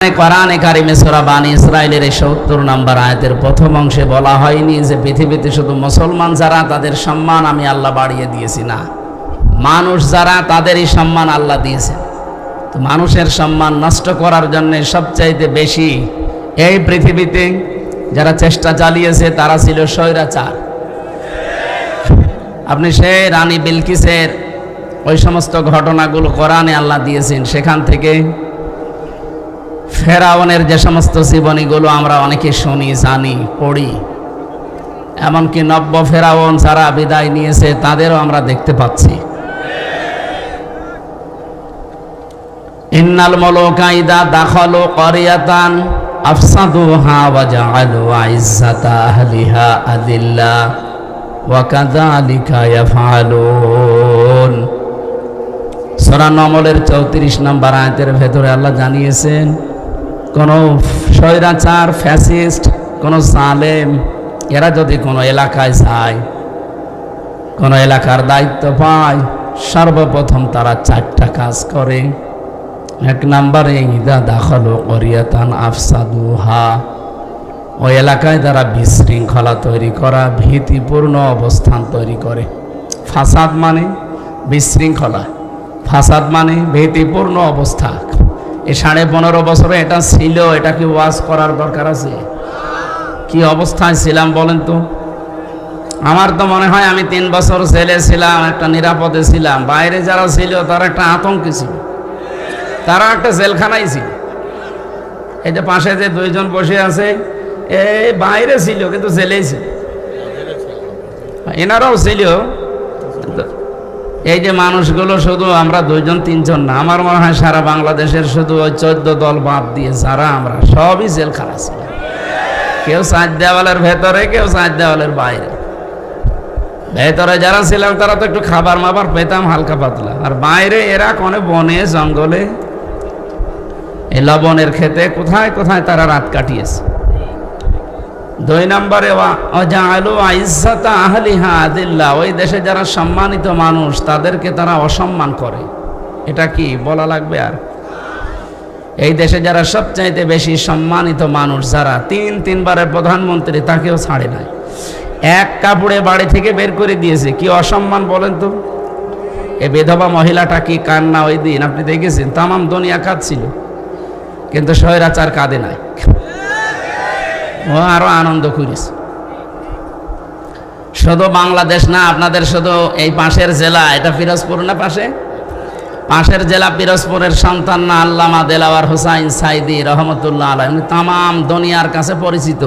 কোরআনে কারিমে সূরা বানী ইসরাঈলের ৭০ নম্বর আয়াতের প্রথম অংশে বলা হয়নি যে পৃথিবীতে শুধু মুসলমান যারা তাদের সম্মান আমি আল্লাহ বাড়িয়ে দিয়েছি, না, মানুষ যারা তাদেরই সম্মান আল্লাহ দিয়েছেন। তো মানুষের সম্মান নষ্ট করার জন্য সবচাইতে বেশি এই পৃথিবীতে যারা চেষ্টা চালিয়েছে তারা ছিল স্বৈরাচার। আপনি সে রানী বিলকিসের ওই সমস্ত ঘটনাগুলো কোরআনে আল্লাহ দিয়েছেন, সেখান থেকে ফেরাউনের যে সমস্ত জীবনীগুলো আমরা অনেকে শুনি, জানি, পড়ি, এমনকি নব্য ফেরাউন যারা বিদায় নিয়েছে তাদেরও আমরা দেখতে পাচ্ছি। ইন্নাল মুলুকা ইযা দাখালু ক্বরিয়াতান আফসাদুহা ওয়া জাআলু ইজ্জাতা আহলিহা আযিল্লা ওয়া কাযালিকা ইয়াফআলুন। সূরা নমলের ৩৪ নম্বর আয়াতের ভেতরে আল্লাহ জানিয়েছেন, কোন স্বৈরাচার, ফ্যাসিস্ট, কোন জালেম এরা যদি কোনো এলাকায় যায়, কোন এলাকার দায়িত্ব পায়, সর্বপ্রথম তারা 4টা কাজ করে। 1 নম্বরে ইযা দাখালু ক্বরিয়াতান আফসাদুহা, ওই এলাকায় তারা বিশৃঙ্খলা তৈরি করা, ভীতিপূর্ণ অবস্থান তৈরি করে। ফাসাদ মানে বিশৃঙ্খলা, ফাসাদ মানে ভীতিপূর্ণ অবস্থা। এই 15.5 বছরে এটা ছিল, এটা কি ওয়াজ করার দরকার আছে? কি অবস্থায় ছিলাম বলেন তো? আমার তো মনে হয় আমি 3 বছর জেলে ছিলাম, একটা নিরাপদে ছিলাম। বাইরে যারা ছিল তারা একটা আতঙ্কে ছিল, তারা একটা জেলখানায় ছিল। এই যে পাশে যে 2 জন বসে আছে, এই বাইরে ছিল কিন্তু জেলেই ছিল, এনারাও ছিল। এই যে মানুষগুলো শুধু আমরা 2 জন 3 জন না, আমার মনে হয় সারা বাংলাদেশের শুধু ওই 14 দল বাদ দিয়ে যারা আমরা সবই জেলখানা ছিল। কেউ 4 দেওয়ালের ভেতরে, কেউ 4 দেওয়ালের বাইরে। ভেতরে যারা ছিলাম তারা তো একটু খাবার মাবার পেতাম হালকা পাতলা, আর বাইরে এরা কোনে বনে জঙ্গলে, এই লবণের খেতে কোথায় কোথায় তারা রাত কাটিয়েছে। 2 নম্বরে ওয়াজাআলু ইজ্জাতা আহলিহা আযিল্লা, ওই দেশে যারা সম্মানিত মানুষ তাদেরকে তারা অসম্মান করে। এটা কি বলা লাগবে আর? এই দেশে যারা সবচাইতে বেশি সম্মানিত মানুষ, যারা 3 বারের প্রধানমন্ত্রী, তাকেও ছাড়ে নাই, এক কাপড়ে বাড়ি থেকে বের করে দিয়েছে। কি অসম্মান বলেন তো? এই বিধবা মহিলাটা কি কান্না ওই দিন আপনি দেখেছেন? তামাম দুনিয়া কাঁদছিল, কিন্তু স্বৈরাচার কাঁদে নাই, ও আরো আনন্দ করেছে। শুধু বাংলাদেশ না, আপনাদের শুধু এই পাশের জেলা, এটা পিরোজপুর না, পাশের জেলা পিরোজপুরের সন্তান না আল্লামা দেলাওয়ার হোসাইন সাইদি রহমতুল্লাহ আলাইহি, উনি তামাম দুনিয়ার কাছে পরিচিত।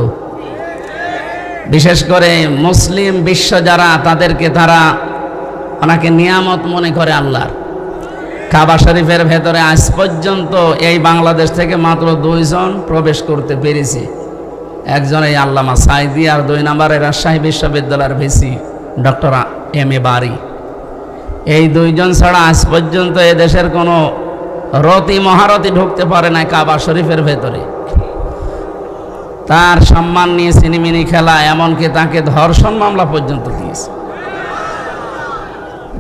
বিশেষ করে মুসলিম বিশ্ব যারা, তাদেরকে তারা ওনাকে নিয়ামত মনে করে আল্লাহর। কাবা শরীফের ভেতরে আজ পর্যন্ত এই বাংলাদেশ থেকে মাত্র 2 জন প্রবেশ করতে পেরেছে। একজন এই আল্লামা সাইদি, আর 2 নম্বরে রাজশাহী বিশ্ববিদ্যালয়ের ভিসি ডক্টর M.A. বারী। এই 2 জন ছাড়া আজ পর্যন্ত এ দেশের কোনো রতি মহারতি ঢুকতে পারে না কাবা শরীফের ভেতরে। তার সম্মান নিয়ে সিনেমিনি খেলা, এমনকি তাকে ধর্ষণ মামলা পর্যন্ত দিয়েছে।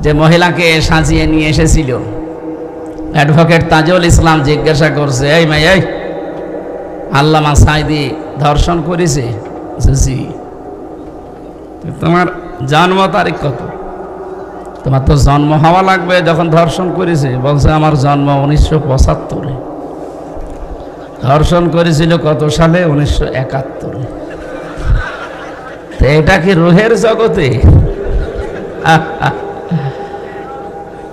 যে মহিলাকে সাজিয়ে নিয়ে এসেছিল, অ্যাডভোকেট তাজুল ইসলাম জিজ্ঞাসা করছে, এই মেয়ে, এই আল্লামা সাইদি ধর্ষণ করেছে? জি। তোমার জন্ম তারিখ কত? তোমার তো জন্ম হওয়া লাগবে যখন ধর্ষণ করেছে। বলছে আমার জন্ম 1975-এ। ধর্ষণ করেছিল কত সালে? 1971-এ। এটা কি রুহের জগতে?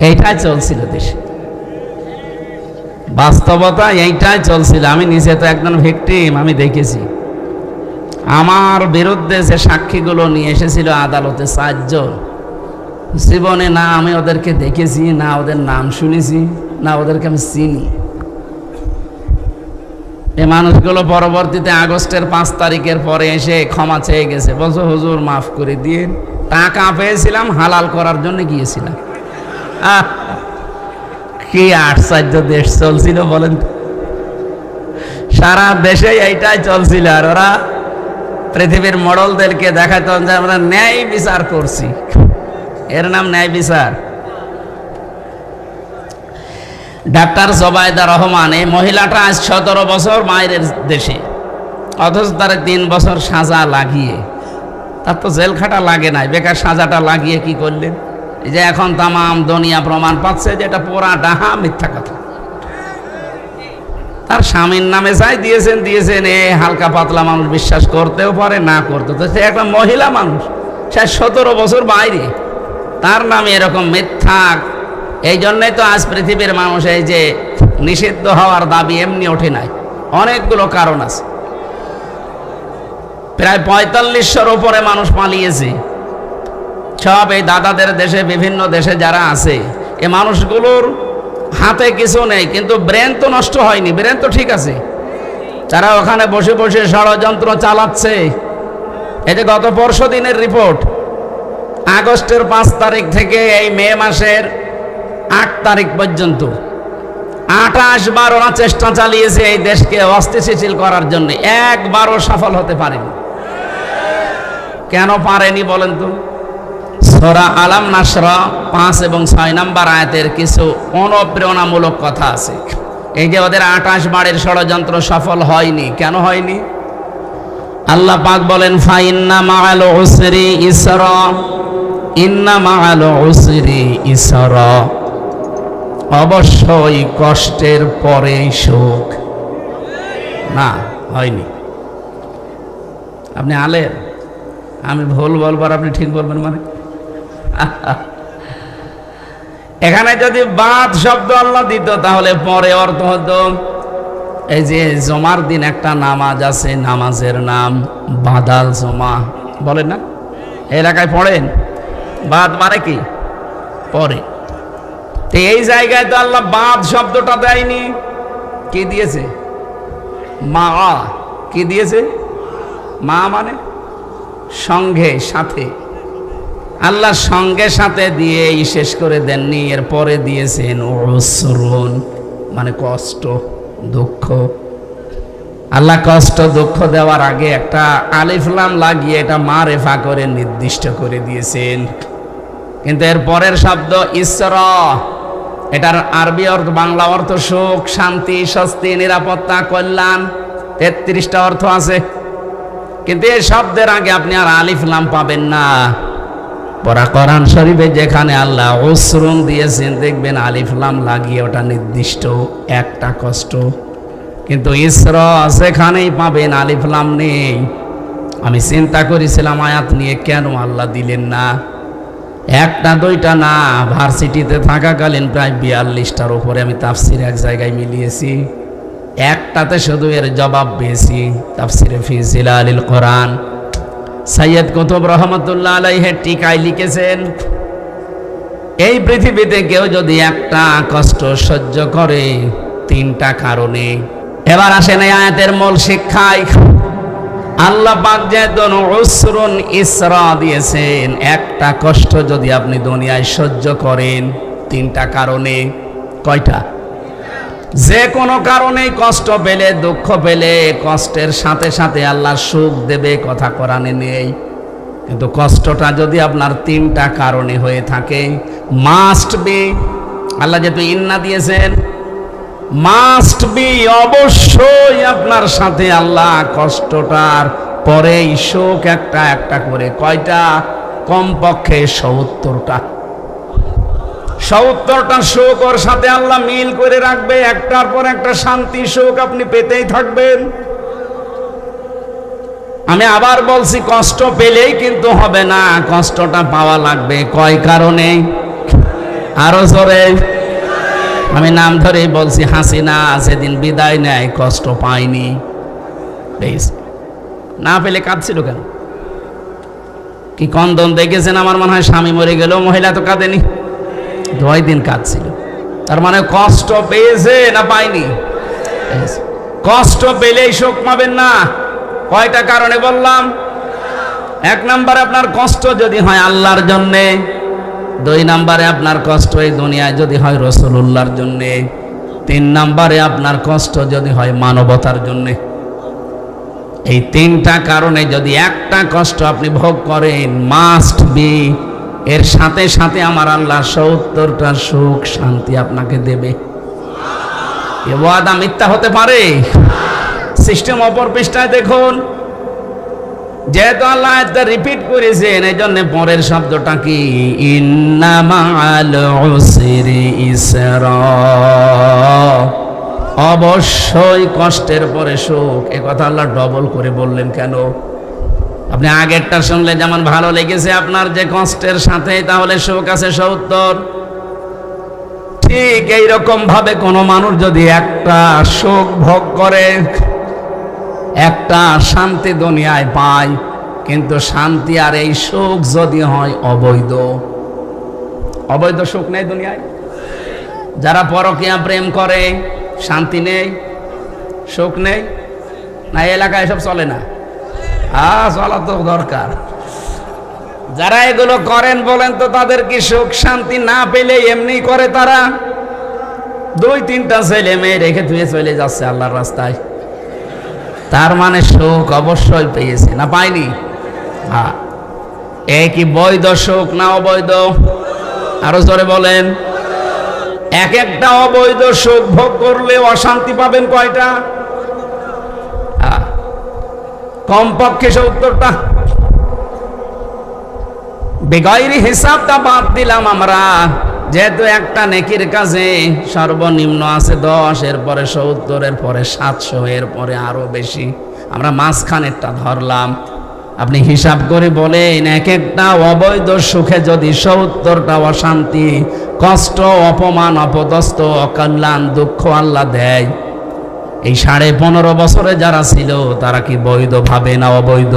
এইটাই চলছিল দেশে, বাস্তবতা এইটাই চলছিল। আমি নিজে তো একজন ভিকটিম, আমি দেখেছি। আমার বিরুদ্ধে যে সাক্ষীগুলো নিয়ে এসেছিল আদালতে 4 জন, জীবনে না আমি ওদেরকে দেখেছি, না ওদের নাম শুনেছি, না ওদেরকে আমি চিনি। এই মানুষগুলো পরবর্তীতে আগস্টের 5 তারিখের পরে এসে ক্ষমা চেয়ে গেছে, বলছো হুজুর মাফ করে দিয়ে, টাকা পেয়েছিলাম, হালাল করার জন্য গিয়েছিলাম। কি আশ্চর্য দেশ চলছিল বলেন। সারা দেশে এইটাই চলছিল, আর ওরা পৃথিবীর মডেলদেরকে দেখাতো যে আমরা ন্যায় বিচার করছি। এর নাম ন্যায় বিচার। ডাক্তার জোবাইদা রহমান, এই মহিলাটা আজ 17 বছর মায়ের দেশে, অথচ তার 3 বছর সাজা লাগিয়ে, তার তো জেল খাটা লাগে নাই, বেকার সাজাটা লাগিয়ে কি করলেন? এই যে এখন তামাম দুনিয়া প্রমাণ পাচ্ছে যে এটা পুরা ডাহা মিথ্যা কথা। তার স্বামীর নামে যাই দিয়েছেন এ হালকা পাতলা মানুষ বিশ্বাস করতেও পারে, না করতে, তো সে একটা মহিলা মানুষ, সে 17 বছর বাইরে, তার নামে এরকম মিথ্যা। এই জন্যই তো আজ পৃথিবীর মানুষ এই যে নিষিদ্ধ হওয়ার দাবি এমনি ওঠে নাই, অনেকগুলো কারণ আছে। প্রায় 4500-র উপরে মানুষ পালিয়েছে, সব এই দাদাদের দেশে, বিভিন্ন দেশে যারা আছে, এ মানুষগুলোর হাতে কিছু নেই, কিন্তু ব্রেন তো নষ্ট হয়নি, ব্রেন তো ঠিক আছে। তারা ওখানে বসে বসে ষড়যন্ত্র চালাচ্ছে। এই যে গত পরশু দিনের রিপোর্ট, আগস্টের 5 তারিখ থেকে এই মে মাসের 8 তারিখ পর্যন্ত 28 বার ওরা চেষ্টা চালিয়েছে এই দেশকে অস্থিতিশীল করার জন্য, একবারও সফল হতে পারেনি। কেন পারেনি বলেন তো? সূরা আলাম নাসরা 5 এবং 6 নম্বর আয়াতের কিছু অনুপ্রেরণামূলক কথা আছে। এই যে ওদের 28 বারের ষড়যন্ত্র সফল হয়নি, কেন হয়নি? আল্লাহ পাক বলেন, ফাইন্না মাআল উসরি ইসরা, ইন্না মাআল উসরি ইসরা, অবশ্যই কষ্টের পরে সুখ। না, হয়নি। আপনি আলেন, আমি ভুল বলবার আপনি ঠিক বলবেন মানে? এখানে যদি বাদ শব্দ আল্লাহ দিত তাহলে পরে অর্থ হতো, এই যে জমার দিন একটা নামাজ আছে, নামাজের নাম বাদাল জমা, বলেন না? এলাকায় পড়েন, বাদ মানে কি? পরে। তো এই জায়গায় তো আল্লাহ বাদ শব্দটা দেয়নি, কি দিয়েছে? মা। কি দিয়েছে? মা মানে সঙ্গে, সাথে। আল্লাহ সঙ্গে সাথে দিয়ে শেষ করে দেননি, এর পরে দিয়েছেন উসরুন, মানে কষ্ট, দুঃখ। আল্লাহ কষ্ট দুঃখ দেওয়ার আগে একটা আলিফ লাম লাগিয়ে এটা মারেফা করে নির্দিষ্ট করে দিয়েছেন। কিন্তু এর পরের শব্দ ইসরা, এটার আরবি অর্থ, বাংলা অর্থ সুখ, শান্তি, স্বস্তি, নিরাপত্তা, কল্যাণ, 33টা অর্থ আছে। কিন্তু এই শব্দের আগে আপনি আর আলিফ লাম পাবেন না। পরা কোরআন শরীফে যেখানে আল্লাহ উসরুন দিয়েছেন, দেখবেন আলিফ লাম লাগিয়ে ওটা নির্দিষ্ট একটা কষ্ট। কিন্তু ইসরা সেখানেই পাবেন আলিফ লাম নেই। আমি চিন্তা করেছিলাম আয়াত নিয়ে, কেন আল্লাহ দিলেন না? একটা দুইটা না, ভার্সিটিতে থাকাকালীন প্রায় 42টার উপরে আমি তাফসির এক জায়গায় মিলিয়েছি, একটাতে শুধু এর জবাব পেয়েছি। তাফসিরে ফি জিলালিল কোরআন সৈয়দ কুতুব রহমতুল্লাহ আলাইহি টিকায় লিখেছেন, এই পৃথিবীতে কেউ যদি একটা কষ্ট সহ্য করে 3টা কারণে। এবার আসেন এই আয়াতের মূল শিক্ষায়। আল্লাহ পাক যেহেতু উসরুন ইসরা দিয়েছেন, একটা কষ্ট যদি আপনি দুনিয়ায় সহ্য করেন 3টা কারণে, কয়টা? যে কোনো কারণেই কষ্ট পেলে, দুঃখ পেলে, কষ্টের সাথে সাথে আল্লাহ সুখ দেবে, কথা কোরআনে নেই। কিন্তু কষ্টটা যদি আপনার 3টা কারণে হয়ে থাকে, মাস্ট বি, আল্লাহ যেহেতু ইন্না দিয়েছেন, মাস্ট বি, অবশ্যই আপনার সাথে আল্লাহ কষ্টটার পরেই সুখ একটা একটা করে, কয়টা? কমপক্ষে 70টা। 70টা সুখ ওর সাথে আল্লাহ মিল করে রাখবে, একটার পর একটা শান্তি সুখ আপনি পেতেই থাকবেন। আমি আবার বলছি, কষ্ট পেলেই কিন্তু হবে না, কষ্টটা পাওয়া লাগবে। কয় কারণে? আরো জোরে। আমি নাম ধরেই বলছি, হাসিনা সেদিন বিদায় নেয়, কষ্ট পায়নি, না পেলে কাঁদছিল কেন? কি কন্দন দেখেছেন? আমার মনে হয় স্বামী মরে গেল, মহিলা তো কাঁদেনি, 2 দিন কাঁদছিল। তার মানে কষ্ট পেয়েছে না পায়নি? কষ্ট পেলেই শোক পাবেন না। কয়টা কারণে বললাম? 1 নম্বরে আপনার কষ্ট যদি হয় আল্লাহর জন্যে, 2 নম্বরে আপনার কষ্ট এই দুনিয়ায় যদি হয় রাসূলুল্লাহর জন্যে, 3 নম্বরে আপনার কষ্ট যদি হয় মানবতার জন্যে। এই 3টা কারণে যদি একটা কষ্ট আপনি ভোগ করেন, মাস্ট বি, এর সাথে সাথে আমার আল্লাহ 70টা সুখ শান্তি আপনাকে দেবে। এ ওয়াদা মিথ্যা হতে পারে? সিস্টেম অপর পৃষ্ঠায় দেখুন, যেহেতু আল্লাহ এটা রিপিট করেছেন এই জন্য পরের শব্দটা কি, ইন্না মাআল উসরি ইসরা, অবশ্যই কষ্টের পরে সুখ। এ কথা আল্লাহ ডবল করে বললেন কেন? আপনি আগেরটা শুনলে যেমন ভালো লেগেছে আপনার যে কষ্টের সাথে, তাহলে সুখ আছে 70। ঠিক এইরকম ভাবে কোন মানুষ যদি একটা সুখ ভোগ করে, একটা শান্তি দুনিয়ায় পায়, কিন্তু শান্তি আর এই সুখ যদি হয় অবৈধ, অবৈধ সুখ নেই দুনিয়ায়। যারা পরকীয়া প্রেম করে শান্তি নেই, সুখ নেই না? এলাকায় এসব চলে না? চলা তো দরকার। যারা এগুলো করেন বলেন তো তাদের কি সুখ শান্তি না পেলে এমনি করে? তারা 2-3টা ছেলে মেয়ে রেখে ধুয়ে চলে যাচ্ছে আল্লাহর রাস্তায়, তার মানে সুখ অবশ্যই পেয়েছে না পায়নি? হ্যাঁ, এ কি বৈধ সুখ না অবৈধ? আরো জোরে বলেন। এক একটা অবৈধ সুখ ভোগ করলে অশান্তি পাবেন কয়টা? কমপক্ষে 70টা। বেগাইরি হিসাবটা বাদ দিলাম আমরা, যেহেতু একটা নেকির কাজে সর্বনিম্ন আছে 10, এরপরে 70, এরপরে 700, এরপরে আরো বেশি, আমরা মাঝখানেরটা ধরলাম। আপনি হিসাব করে বলেন, এক একটা অবৈধ সুখে যদি 70টা অশান্তি, কষ্ট, অপমান, অপদস্থ, অকল্যাণ, দুঃখ আল্লাহ দেয়, এই 15.5 বছরে যারা ছিল তারা কি বৈধ ভাবে না অবৈধ?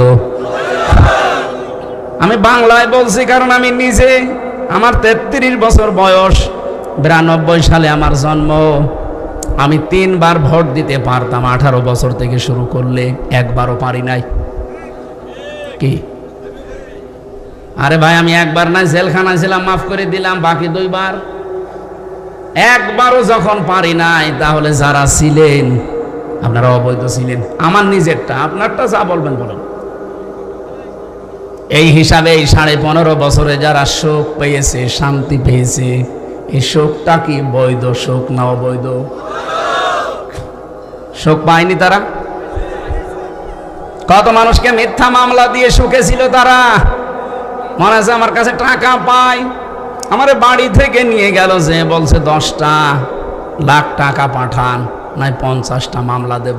আমি বাংলায় বলছি কারণ আমি নিজে, আমার 33 বছর বয়স, 92 সালে আমার জন্ম। আমি 3বার ভোট দিতে পারতাম 18 বছর থেকে শুরু করলে, একবারও পারি নাই। কি? আরে ভাই, আমি একবার না জেলখানায় ছিলাম, মাফ করে দিলাম, বাকি 2বার। একবারও যখন পারি নাই, তাহলে যারা ছিলেন আপনারা অবৈধ ছিলেন। আমার নিজেরটা, আপনারটা যা বলবেন বলেন। এই হিসাবে এই 15.5 বছরে যারা সুখ পেয়েছে, শান্তি পেয়েছে, এই সুখটা কি বৈধ সুখ না অবৈধ? সুখ পায়নি তারা? কত মানুষকে মিথ্যা মামলা দিয়ে সুখে ছিল তারা। মনে আছে আমার কাছে টাকা পাই, আমার বাড়ি থেকে নিয়ে গেল, যে বলছে 10টা লাখ টাকা পাঠান, নাই 50টা মামলা দেব।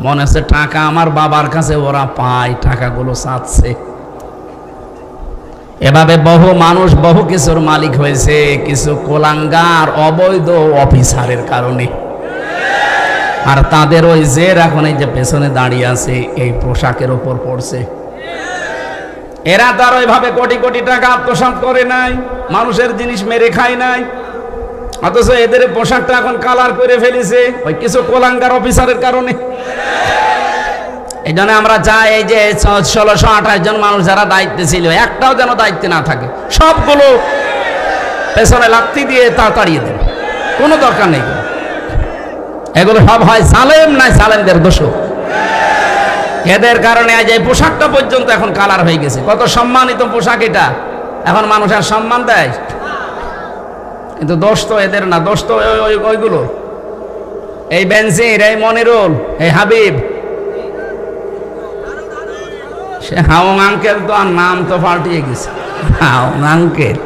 মনে আছে টাকা আমার বাবার কাছে ওরা পায়, টাকাগুলো চাচ্ছে। এভাবে বহু মানুষ বহু কিছুর মালিক হয়েছে, কিছু কোলাঙ্গার অবৈধ অফিসারের কারণে। আর তাদের ওই জের এখন এই যে পেছনে দাঁড়িয়ে আছে, এই পোশাকের ওপর পড়ছে। এরা তার ওইভাবে কোটি কোটি টাকা আত্মসাৎ করে নাই, মানুষের জিনিস মেরে খায় নাই, অথচ এদের পোশাকটা এখন কালার করে ফেলেছে ওই কিছু কোলাঙ্গার অফিসারের কারণে। এই জন্য আমরা চাই এই যে 1628 জন মানুষ যারা দায়িত্বে ছিল, একটাও যেন দায়িত্বে না থাকে, সবগুলো পেছনে লাথি দিয়ে তাড়িয়ে দেবে, কোনো দরকার নেই। এগুলো সব হয় জালেম, নাই জালেমদের দোষ। এদের কারণে আজ এই পোশাকটা পর্যন্ত এখন কালার হয়ে গেছে। কত সম্মানিত পোশাক এটা, এখন মানুষ আর সম্মান দেয়। কিন্তু দোষ তো এদের না, দোষ তো ওইগুলো, এই বেনজির, এই মনিরুল, এই হাবিব, সে হাউং আঙ্কেল তো আর নাম তো পাল্টিয়ে গেছে, হাউং আঙ্কেল।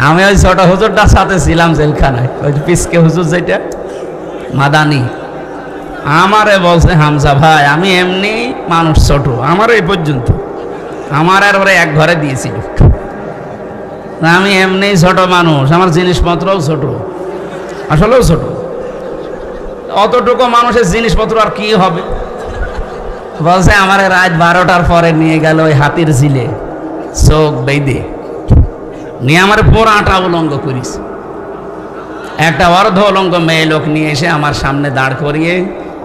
আমি ওই ছোট হুজুরটার সাথে ছিলাম জেলখানায়, ওই পিসকে হুজুর যেটা মাদানি, আমারে বলছে হামজা ভাই আমি এমনি মানুষ ছোট, আমার এই পর্যন্ত, আমার আর ওরা এক ঘরে দিয়েছিল, আমি এমনি ছোট মানুষ, আমার জিনিসপত্রও ছোট, আসলেও ছোট। অতটুকু মানুষের জিনিসপত্র আর কি হবে? বলছে আমার রাত 12টার পরে নিয়ে গেল ওই হাতির ঝিলে, চোখ বেঁধে নিয়ে আমার পুরাটা উলঙ্গ করিস। একটা অর্ধ উলঙ্গ মেয়ে লোক নিয়ে এসে আমার সামনে দাঁড় করিয়ে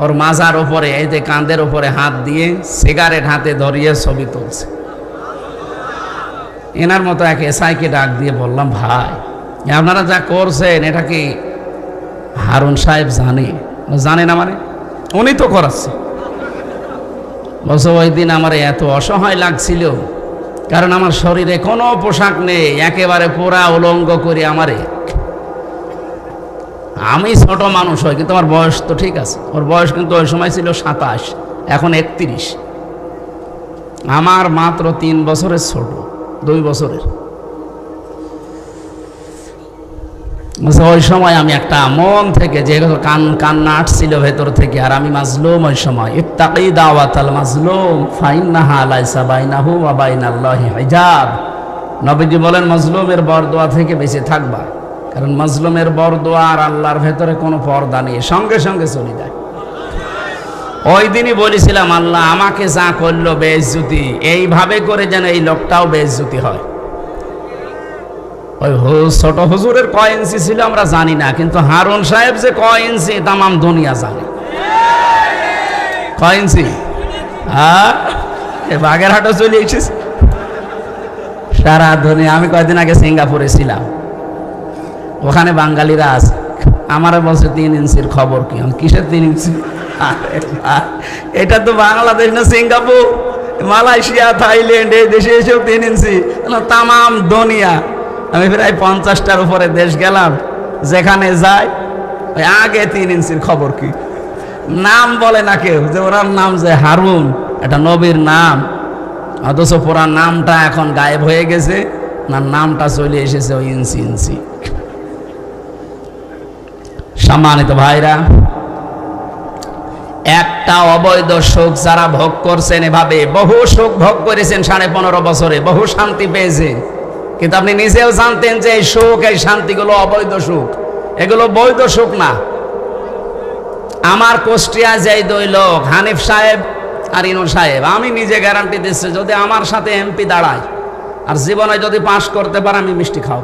ওর মাজার ওপরে, এই যে কাঁধের ওপরে হাত দিয়ে সিগারেট হাতে ধরিয়ে ছবি তুলছে। এনার মতো এক এসআইকে ডাক দিয়ে বললাম, ভাই আপনারা যা করছেন এটা কি হারুন সাহেব জানে না? মানে উনি তো করাচ্ছে। বলছে ওই দিন আমার এত অসহায় লাগছিল, কারণ আমার শরীরে কোনো পোশাক নেই, একেবারে পুরা উলঙ্গ করে আমারে আমি ছোট মানুষ হই, কিন্তু আমার বয়স তো ঠিক আছে। ওর বয়স কিন্তু ওই সময় ছিল 27, এখন 31। আমার মাত্র 3 বছরের ছোট, 2 বছরের। ওই সময় আমি একটা মন থেকে যে কান্না আসছিল ভেতর থেকে, আর আমি মাজলুম ওই সময়। ইত্তাকি দাওয়াতাল মাজলুম ফাইন্নাহা লাইসা বাইনাহু ওয়া বাইনাল্লাহি হিজাব। নবীজি বলেন মাজলুমের বরদোয়া থেকে বেঁচে থাকবা, কারণ মাজলুমের বরদোয়া আর আল্লাহর ভেতরে কোনো পর্দা নেই, সঙ্গে সঙ্গে চলে যায়। ওই দিনই বলেছিলাম, আল্লাহ আমাকে যা করলো বেইজ্জতি, এইভাবে করে যেন এই লোকটাও বেইজ্জতি হয়। ওই ছোট হুজুরের কয় ইঞ্চি ছিল আমরা জানি না, কিন্তু হারুন সাহেব যে কয় ইঞ্চি তামাম দুনিয়া জানে। কয় ইঞ্চি? বাগেরহাটও চলে এসেছে সারা দুনিয়া। আমি কয়েকদিন আগে সিঙ্গাপুরে ছিলাম, ওখানে বাঙালিরা আছে। আমার বলছে 3 ইঞ্চির খবর কি? কিসের 3 ইঞ্চি? এটা তো বাংলাদেশ না, সিঙ্গাপুর, মালয়েশিয়া, থাইল্যান্ড, এই দেশে এসেও 3 ইঞ্চি, তামাম দুনিয়া। আমি প্রায় 50টার উপরে দেশ গেলাম, যেখানে যাই ওই আগে 3 ইঞ্চির খবর কি? নাম বলে না কেউ, যে ওনার নাম যে হারুন, এটা নবীর নাম, অথচ পুরা নামটা এখন গায়েব হয়ে গেছে, না নামটা চলে এসেছে ওই ইঞ্চি ইঞ্চি। সম্মানিত ভাইরা, একটা অবৈধ সুখ যারা ভোগ করছেন, এভাবে বহু সুখ ভোগ করেছেন 15.5 বছরে, বহু শান্তি পেয়েছেন, কিন্তু আপনি নিজেও জানতেন যে এই সুখ, এই শান্তিগুলো অবৈধ সুখ, এগুলো বৈধ সুখ না। আমার কুষ্টিয়া যে 2 লোক, হানিফ সাহেব আর ইনু সাহেব, আমি নিজে গ্যারান্টি দিচ্ছি, যদি আমার সাথে এমপি দাঁড়ায় আর জীবনে যদি পাশ করতে পারে, আমি মিষ্টি খাও।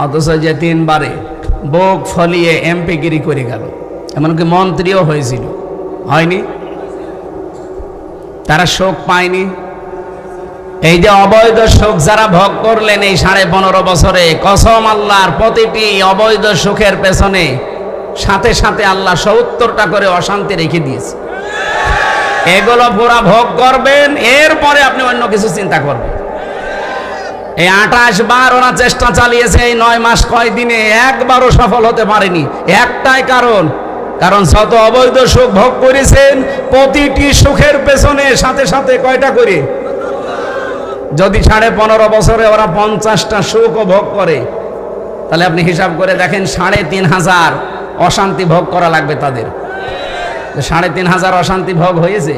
অথচ যে 3 বারে বুক ফলিয়ে এমপি গিরি করে গেল, এমনকি মন্ত্রীও হয়েছিল, হয়নি? তারা সুখ পায়নি। এই যে অবৈধ সুখ যারা ভোগ করলেন এই 15.5 বছরে, কসম আল্লাহর, প্রতিটি অবৈধ সুখের পেছনে সাথে সাথে আল্লাহ 70টা করে অশান্তি রেখে দিয়েছে। এগুলো পুরা ভোগ করবেন, এরপরে আপনি অন্য কিছু চিন্তা করবেন। এই 28 বার ওরা চেষ্টা চালিয়েছে এই 9 মাস কয়দিনে, একবারও সফল হতে পারেনি। একটাই কারণ, যত অবৈধ সুখ ভোগ করেছেন, প্রতিটি সুখের পেছনে সাথে সাথে কয়টা করে? যদি 15.5 বছরে ওরা 50টা সুখও ভোগ করে, তাহলে আপনি হিসাব করে দেখেন 3,500 অশান্তি ভোগ করা লাগবে তাদের। 3,500 অশান্তি ভোগ হয়েছে?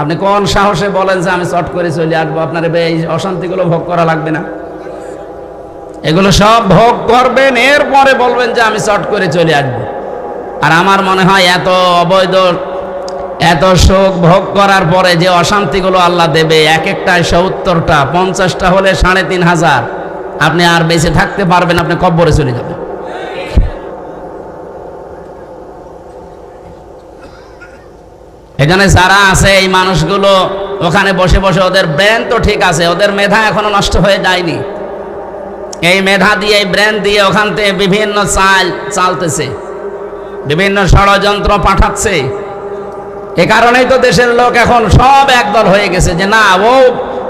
আপনি কোন সাহসে বলেন যে আমি চট করে চলে আসবো? আপনার এই অশান্তিগুলো ভোগ করা লাগবে না? এগুলো সব ভোগ করবেন, এরপরে বলবেন যে আমি চট করে চলে আসবো। আর আমার মনে হয় এত সুখ ভোগ করার পরে যে অশান্তিগুলো আল্লাহ দেবে, এক একটায় 70টা, 50টা হলে 3,500, আপনি আর বেঁচে থাকতে পারবেন, আপনি কব্বরে চলে যাবেন। এখানে যারা আছে এই মানুষগুলো ওখানে বসে বসে, ওদের ব্রেন তো ঠিক আছে, ওদের মেধা এখনো নষ্ট হয়ে যায়নি। এই মেধা দিয়ে, এই ব্রেন দিয়ে ওখান থেকে বিভিন্ন চালতেছে, বিভিন্ন ষড়যন্ত্র পাঠাচ্ছে। এ কারণেই তো দেশের লোক এখন সব একদল হয়ে গেছে যে না,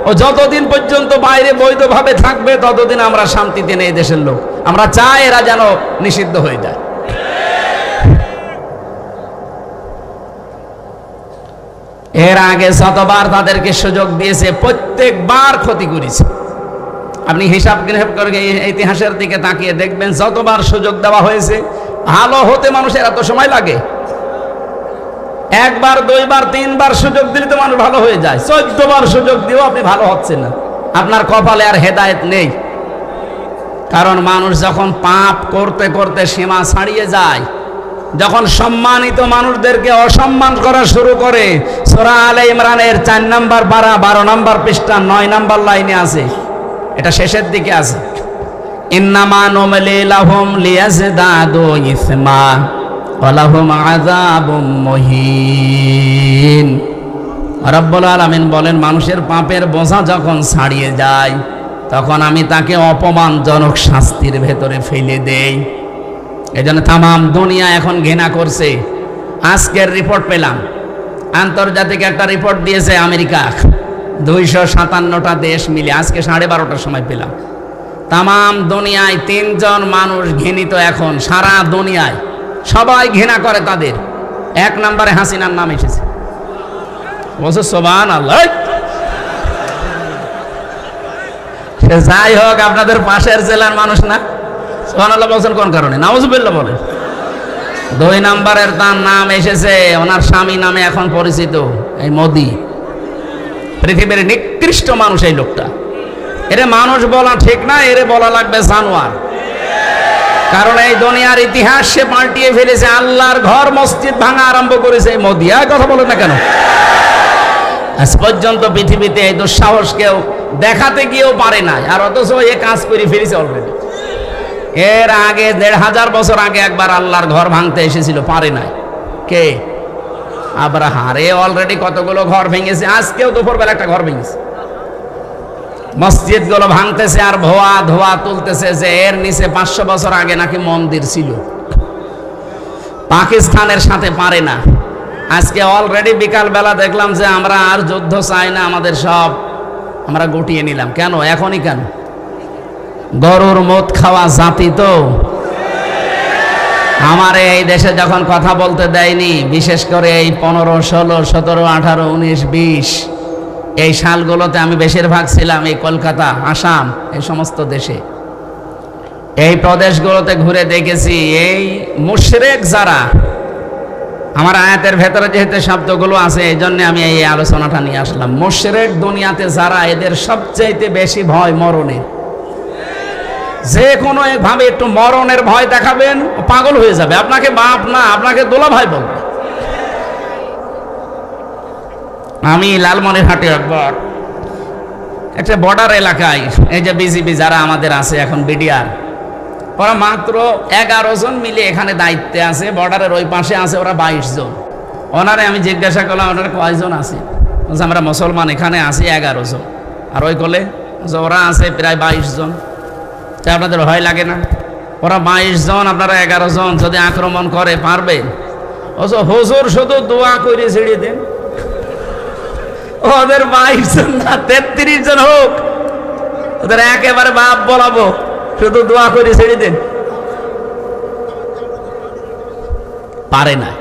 ও যতদিন পর্যন্ত বাইরে বৈধভাবে থাকবে ততদিন আমরা শান্তিতে নেই। দেশের লোক আমরা চাই এরা যেন নিষিদ্ধ হয়ে যায়। এর আগে যতবার তাদেরকে সুযোগ দিয়েছে, প্রত্যেকবার ক্ষতি করেছে। আপনি হিসাব করে ইতিহাসের দিকে তাকিয়ে দেখবেন, যতবার সুযোগ দেওয়া হয়েছে, ভালো হতে মানুষের এত সময় লাগে? 1 বার 2 বার 3 বার সুযোগ দিলে তো মানুষ ভালো হয়ে যায়। 14 বার সুযোগ দিয়েও আপনি ভালো হচ্ছেন না, আপনার কপালে আর হেদায়েত নেই। কারণ মানুষ যখন পাপ করতে করতে সীমা ছাড়িয়ে যায়, যখন সম্মানিত মানুষদেরকে অসম্মান করা শুরু করে, সূরা আলে ইমরানের 4 নম্বর পারা 12 নম্বর পৃষ্ঠা 9 নম্বর লাইনে আছে, এটা শেষের দিকে আছে, ইন্নামা নুমলি লাহুম লিয়াজদাদু ইসমা ওয়া লাহুম আযাবুম মুহিন। রব্বুল আলামিন বলেন, মানুষের পাপের বোঝা যখন ছাড়িয়ে যায়, তখন আমি তাকে অপমানজনক শাস্তির ভেতরে ফেলে দেই। এজন্য তামাম দুনিয়া এখন ঘৃণা করছে। আজকের রিপোর্ট পেলাম, আন্তর্জাতিক একটা রিপোর্ট দিয়েছে আমেরিকা, 257টা দেশ মিলে, আজকে 12:30টার সময় পেলাম। তামাম দুনিয়ায় 3 জন মানুষ ঘৃণিত এখন সারা দুনিয়ায়, সবাই ঘৃণা করে তাদের। 1 নম্বরে হাসিনার নাম এসেছে। বলছে সুবহানাল্লাহ। যাই হোক, আপনাদের পাশের জেলার মানুষ না? সুবহানাল্লাহ বলছেন কোন কারণে? নাউজুবিল্লাহ বলেন। 2 নম্বরের তার নাম এসেছে, ওনার স্বামী নামে এখন পরিচিত, এই মোদি। পৃথিবীর নিকৃষ্ট মানুষ এই লোকটা। এরে মানুষ বলা ঠিক না, এরে বলা লাগবে জানোয়ার। কারণ এই দুনিয়ার ইতিহাস সে পাল্টিয়ে ফেলেছে। আল্লাহর ঘর মসজিদ ভাঙা আরম্ভ করেছে এই মোদি। আর কথা বলেন না কেন? আজ পর্যন্ত পৃথিবীতে এই দুঃসাহস কেউ দেখাতে গিয়েও পারে নাই, আর অথচ এ কাজ করে ফেলেছে অলরেডি। এর আগে 1500 বছর আগে একবার আল্লাহর ঘর ভাঙতে এসেছিল, পারে নাই। কে? আব্রাহা। এ অলরেডি কতগুলো ঘর ভেঙেছে। আজকেও দুপুরবেলা একটা ঘর ভেঙেছে। মসজিদ গুলো ভাঙতেছে আর ধোয়া ধোয়া তুলতেছে যে এর নিচে 500 বছর আগে নাকি মন্দির ছিল। পাকিস্তানের সাথে পারে না। আজকে অলরেডি বিকাল বেলা দেখলাম যে আমরা আর যুদ্ধ চাই না, আমাদের সব আমরা গুটিয়ে নিলাম। কেন? এখনই কেন? গরুর মদ খাওয়া জাতি তো। আমার এই দেশে যখন কথা বলতে দেয়নি, বিশেষ করে এই 15, 16, 17, 18, 19, 20 এই সালগুলোতে আমি বেশিরভাগ ছিলাম এই কলকাতা, আসাম, এই সমস্ত দেশে। এই প্রদেশগুলোতে ঘুরে দেখেছি এই মুশরিক যারা, আমার আয়াতের ভেতরে যেহেতু শব্দগুলো আছে এই জন্য আমি এই আলোচনাটা নিয়ে আসলাম। মুশরিক দুনিয়াতে যারা, এদের সবচাইতে বেশি ভয় মরণের। যে কোনো ভাবে একটু মরণের ভয় দেখাবেন, পাগল হয়ে যাবে। আপনাকে বাপ না, আপনাকে দোলা ভাই বলবে। আমি লালমনিরহাটে একবার একটা বর্ডার এলাকায়, এই যে বিজিবি যারা আমাদের আছে এখন, বিডিআর, ওরা মাত্র 11 জন মিলে এখানে দায়িত্বে আছে। বর্ডারের ওই পাশে আছে ওরা 22 জন। ওনারে আমি জিজ্ঞাসা করলাম ওনারা কয়জন আছে? বলছে আমরা মুসলমান এখানে আছি 11 জন। আর ওই কোলে ওরা আছে প্রায় 22 জন। তা আপনাদের ভয় লাগে না? ওরা 22 জন, আপনারা 11 জন, যদি আক্রমণ করে পারবেন? হুজুর শুধু দোয়া করে ছেড়ে দেন, ওদের 22 জন না 33 জন হোক, ওদের একেবারে বাপ বলাবো, শুধু দোয়া করে ছেড়ে দেন। পারে না।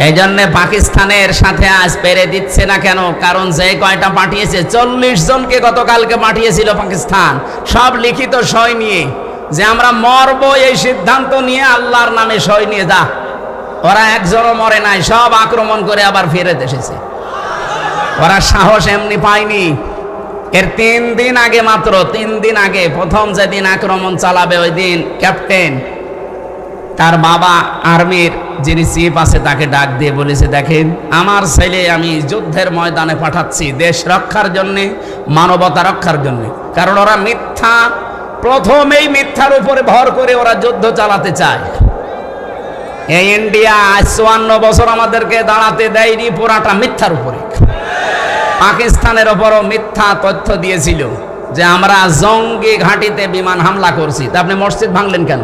এই জন্য পাকিস্তানের সাথে আজ পেরে দিচ্ছে না কেন? কারণ যে কয়টা পাঠিয়েছে, 40 জনকে গতকালকে পাঠিয়েছিল পাকিস্তান, সব লিখিত সই নিয়ে যে আমরা মরবো এই সিদ্ধান্ত নিয়ে, আল্লাহর নামে সই নিয়ে যা। ওরা একজনও মরে নাই, সব আক্রমণ করে আবার ফেরত এসেছে। ওরা সাহস এমনি পায়নি। এর 3 দিন আগে, মাত্র 3 দিন আগে, প্রথম যেদিন আক্রমণ চালাবে ওই দিন ক্যাপ্টেন তার বাবা আর্মির যিনি চিফ আছে তাকে ডাক দিয়ে বলেছে, দেখেন আমার ছেলে আমি যুদ্ধের ময়দানে পাঠাচ্ছি দেশ রক্ষার জন্যে, মানবতা রক্ষার জন্যে। কারণ ওরা মিথ্যা, প্রথমেই মিথ্যার উপরে ভর করে ওরা যুদ্ধ চালাতে চায়। এই ইন্ডিয়া 54 বছর আমাদেরকে দাঁড়াতে দেয়নি, পুরাটা মিথ্যার উপরে। পাকিস্তানের ওপরও মিথ্যা তথ্য দিয়েছিল যে আমরা জঙ্গি ঘাঁটিতে বিমান হামলা করছি। তা আপনি মসজিদ ভাঙলেন কেন?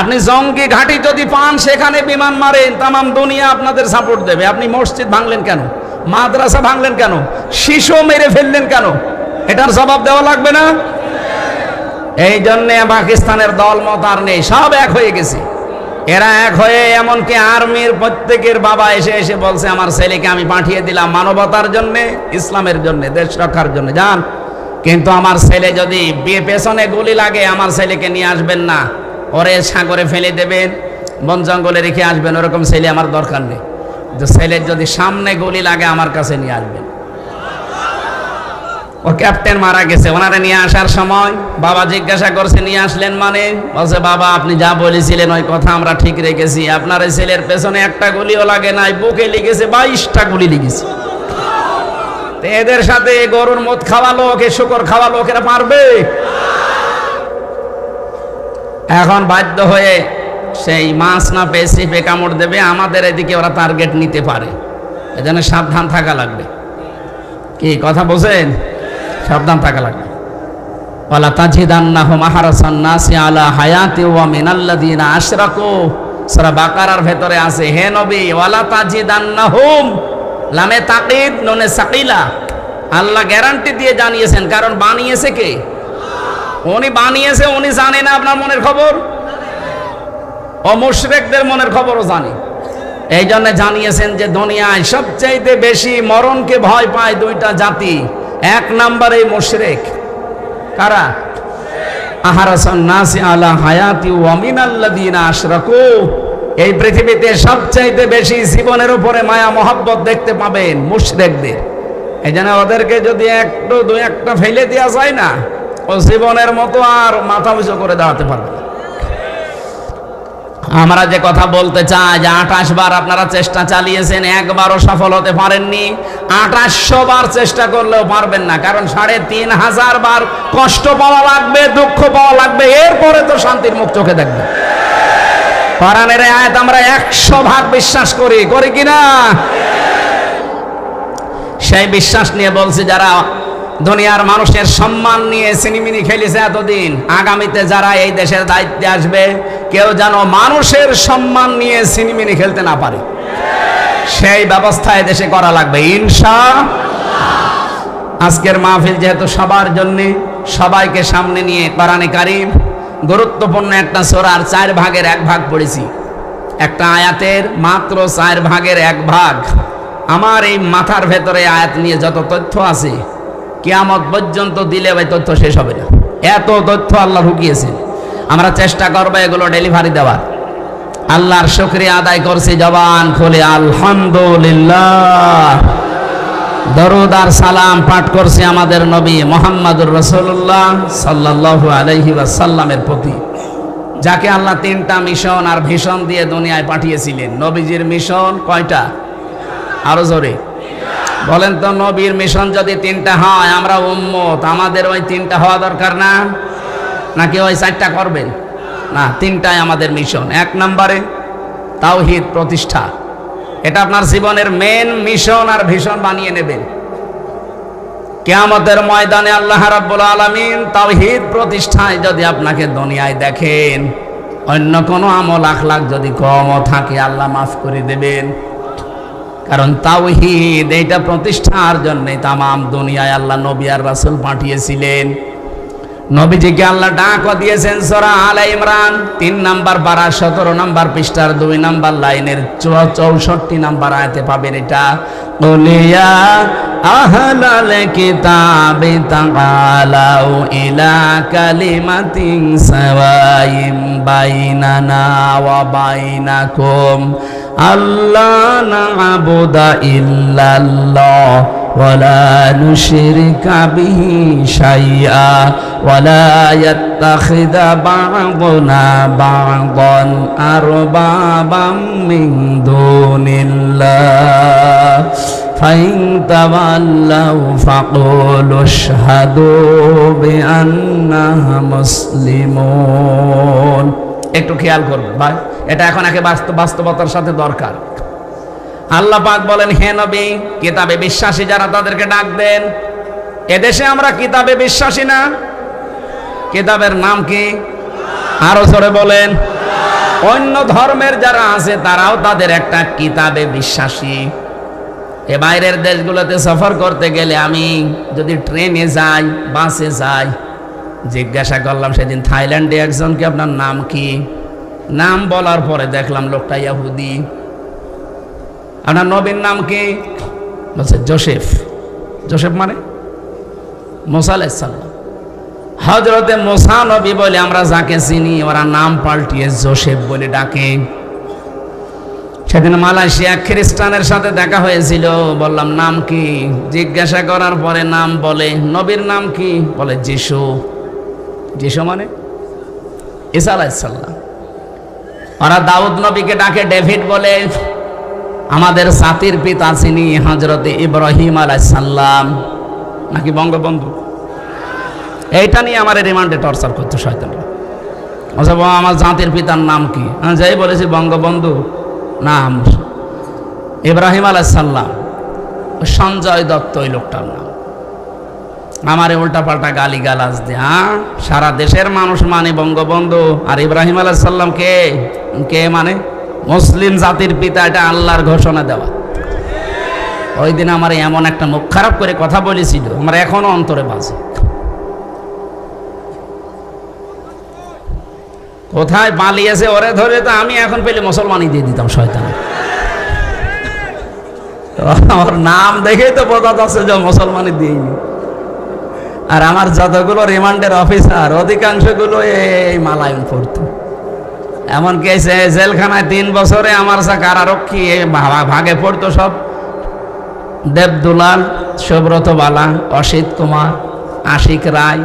আপনি জঙ্গি ঘাঁটি যদি পান সেখানে বিমান মারেন, তামাম দুনিয়া আপনাদের সাপোর্ট দেবে। আপনি মসজিদ ভাঙলেন কেন? মাদ্রাসা ভাঙলেন কেন? শিশু মেরে ফেললেন কেন? এটার জবাব দেওয়া লাগবে না? এই জন্যে পাকিস্তানের দলমত আর নেই, সব এক হয়ে গেছে। এরা এক হয়ে, এমনকি আর্মির প্রত্যেকের বাবা এসে এসে বলছে আমার ছেলেকে আমি পাঠিয়ে দিলাম মানবতার জন্যে, ইসলামের জন্যে, দেশ রক্ষার জন্য, যান। কিন্তু আমার ছেলে যদি পেছনে গুলি লাগে, আমার ছেলেকে নিয়ে আসবেন না, ওরে সাগরে ফেলে দেবেন, বন জঙ্গলে রেখে আসবেন, ওরকম ছেলে আমার দরকার নেই। ছেলের যদি সামনে গুলি লাগে আমার কাছে নিয়ে আসবেন। ও ক্যাপ্টেন মারা গেছে, ওনারে নিয়ে আসার সময় বাবা জিজ্ঞাসা করছে নিয়ে আসলেন মানে? বলছে বাবা আপনি যা বলেছিলেন ওই কথা আমরা ঠিক রেখেছি, আপনার এই ছেলের পেছনে একটা গুলিও লাগে নাই, বুকে লেগেছে 22টা গুলি লেগেছে। এদের সাথে গরুর মদ খাওয়া লোক, শুকর খাওয়া লোক এরা পারবে? এখন বাধ্য হয়ে সেই মাছ না পেয়ে ছিপে কামড় দেবে, আমাদের এদিকে ওরা টার্গেট নিতে পারে। এজন্য সাবধান থাকা লাগবে। কি কথা বলছেন? সাবধান থাকা লাগবে। ওয়ালা তাজিদান্নাহুম আহরাসান নাসি আলা হায়াতি ওয়া মিনাল্লাযিনা আশরাকু, সূরা বাকারার ভেতরে আছে, হে নবী ওয়ালা তাজিদান্নাহুম, লামে তাকিদ নুনে সাকিলা, আল্লাহ গ্যারান্টি দিয়ে জানিয়েছেন, কারণ বানিয়েছে কে? উনি বানিয়েছে, উনি জানে না আপনার মনের খবর? ও মুশরিকদের মনের খবরও জানে। এই জন্য জানিয়েছেন যে দুনিয়ায় সবচাইতে বেশি মরণকে ভয় পায় দুইটা জাতি। এক নম্বরে মুশরিক। কারা? আহরাসান নাসি আলা হায়াতি ওয়া মিনাল্লাযিনা আশরাকু। এই পৃথিবীতে সবচাইতে বেশি জীবনের উপরে মায়া মহব্বত দেখতে পাবেন মুশরিকদের। এই জন্য ওদেরকে যদি একটু দুই একটা ফেলে দেওয়া যায় না, ও জীবনের মতো আর মাথা উঁচু করে দাঁড়াতে পারবে না। আমরা যে কথা বলতে চাই যে 28 বার আপনারা চেষ্টা চালিয়েছেন, একবারও সফল হতে পারেননি। 2800 বার চেষ্টা করলেও পারবেন না, কারণ 3500 বার কষ্ট পাওয়া লাগবে, দুঃখ পাওয়া লাগবে, এরপরে তো শান্তির মুখ চোখে দেখবে। কোরআনের আয়াত আমরা 100% বিশ্বাস করি, করি কিনা? সেই বিশ্বাস নিয়ে বলছি, যারা দুনিয়ার মানুষের সম্মান নিয়ে সিনিমিনি খেলেছে এতদিন, আগামীতে যারা এই দেশের দায়িত্বে আসবে, কেউ যেন মানুষের সম্মান নিয়ে সিনিমিনি খেলতে না পারে, সেই ব্যবস্থা এই দেশে করা লাগবে ইনশাআল্লাহ। আজকের মাহফিল যেহেতু সবার জন্য, সবাইকে সামনে নিয়ে কোরআনে কারীম গুরুত্বপূর্ণ একটা সূরার 4 ভাগের 1 ভাগ পড়েছি। একটা আয়াতের মাত্র 4 ভাগের 1 ভাগ। আমার এই মাথার ভেতরে আয়াত নিয়ে যত তথ্য আছে, কিয়ামত পর্যন্ত দিলে ওই তথ্য শেষ হবে না, এত তথ্য আল্লাহ ঢুকিয়েছেন। আমরা চেষ্টা করবো এগুলো ডেলিভারি দেওয়ার। আল্লাহর শুকরিয়া আদায় করছি জবান খুলে আলহামদুলিল্লাহ। দরুদ আর সালাম পাঠ করছি আমাদের নবী মুহাম্মদুর রাসূলুল্লাহ সাল্লাল্লাহু আলাইহি ওয়াসাল্লামের প্রতি, যাকে আল্লাহ 3টা মিশন আর ভিশন দিয়ে দুনিয়ায় পাঠিয়েছিলেন। নবীজির মিশন কয়টা? আরো জোরে বলেন তো। নবীর মিশন যদি 3টা হয়, আমরা উম্মত, আমাদের ওই 3টা হওয়া দরকার না? নাকি ওই 4টা করবেন? না, 3টাই আমাদের মিশন। 1 নম্বরে তাওহীদ প্রতিষ্ঠা। এটা আপনার জীবনের মেন মিশন আর ভিশন বানিয়ে নেবেন। কিয়ামতের ময়দানে আল্লাহ রাব্বুল আলামিন তাওহীদ প্রতিষ্ঠায় যদি আপনাকে দুনিয়ায় দেখেন, অন্য কোনো আমল আখলাক যদি কমও থাকে আল্লাহ মাফ করে দেবেন। কারণ তাওহীদ এইটা প্রতিষ্ঠার জন্য তামাম দুনিয়ায় আল্লাহ নবী আর রাসূল পাঠিয়েছিলেন। নবীজিকে আল্লাহ ডাকও দিয়েছেন সূরা আলে ইমরান 3 নাম্বার পারা 17 নাম্বার পৃষ্ঠার 2 নাম্বার লাইনের 64 নাম্বার আয়াতে পাবেন এটা। কুলিয়া আহলাল কিতাবি তাআলাউ ইলা কালিমাতিন সাওয়াইম বাইনানা ওয়া বাইনাকুম আল্লা না'বুদা ইল্লাল্লাহ ওয়ালা নুশরিকা বিহি শাইআ ওয়ালা ইয়াত্তাখিযা বা'দুনা বা'দান আরবাবাম মিন দুনিল্লাহ ফাইন তাওয়াল্লাউ ফাকুলু আশহাদু বিআন্না মুসলিমুন। একটু খেয়াল করবেন ভাই, এটা এখন একে বাস্তবতার সাথে দরকার। আল্লাহ পাক বলেন, হে নবী, কিতাবে বিশ্বাসী যারা তাদেরকে ডাক দেন। এদেশে আমরা কিতাবে বিশ্বাসী না? কিতাবের নাম কি? আরো জোরে বলেন। অন্য ধর্মের যারা আছে তারাও তাদের একটা কিতাবে বিশ্বাসী। এ বাইরের দেশগুলোতে সফর করতে গেলে, আমি যদি ট্রেনে যাই, বাসে যাই, জিজ্ঞাসা করলাম সেদিন থাইল্যান্ডে একজনকে, আপনার নাম কি? নাম বলার পরে দেখলাম লোকটা ইহুদি। আপনার নবীর নাম কি? বলছে জোসেফ। জোসেফ মানে মুসা আলাইহিস সালাম, হযরতে মুসা নবী বলে আমরা যাকে চিনি, ওরা নাম পাল্টিয়ে জোসেফ বলে ডাকে। সেদিন মালয়েশিয়া খ্রিস্টানের সাথে দেখা হয়েছিল, বললাম নাম কি? জিজ্ঞাসা করার পরে নাম বলে। নবীর নাম কি? বলে যিশু। যিশু মানে ঈসা আলাইহিস সালাম। ওরা দাউদ নবীকে ডাকে ডেভিড বলে। আমাদের জাতির পিতা চিনি হযরতে ইব্রাহিম আলাইহিস সালাম, নাকি বঙ্গবন্ধু? এইটা নিয়ে আমার রিমান্ডে টর্চার করতো শয়তানরা। আচ্ছা, আমার জাতির পিতার নাম কি? যাই বলেছি বঙ্গবন্ধু, নাম ইব্রাহিম আলাইহিস সালাম। সঞ্জয় দত্ত ওই লোকটার নাম। আমারে উল্টা পাল্টা গালি গালাজ দিয়ে, সারা দেশের মানুষ মানে বঙ্গবন্ধু, আর ইব্রাহিম আলাইহিস সালাম কে? কে মানে মুসলিম জাতির পিতা, এটা আল্লাহর ঘোষণা দেওয়া। ওই দিন আমার এমন একটা মুখ খারাপ করে কথা বলেছিল, আমার এখনো অন্তরে বাজে। কোথায় পালিয়েছে ওরে ধরে তো আমি এখন পেলে মুসলমানই দিয়ে দিতাম শয়তান। ওর নাম দেখেই তো বোঝা যাচ্ছে যে মুসলমানই দিইনি। আর আমার যতগুলো রিমান্ডের অফিসার অধিকাংশগুলো এই মালায়ন পড়তো। এমনকি জেলখানায় 3 বছরে আমার কারারক্ষী ভাগে পড়তো সব দেবদুলাল, সুব্রত বালা, অসিত কুমার, আশিক রায়,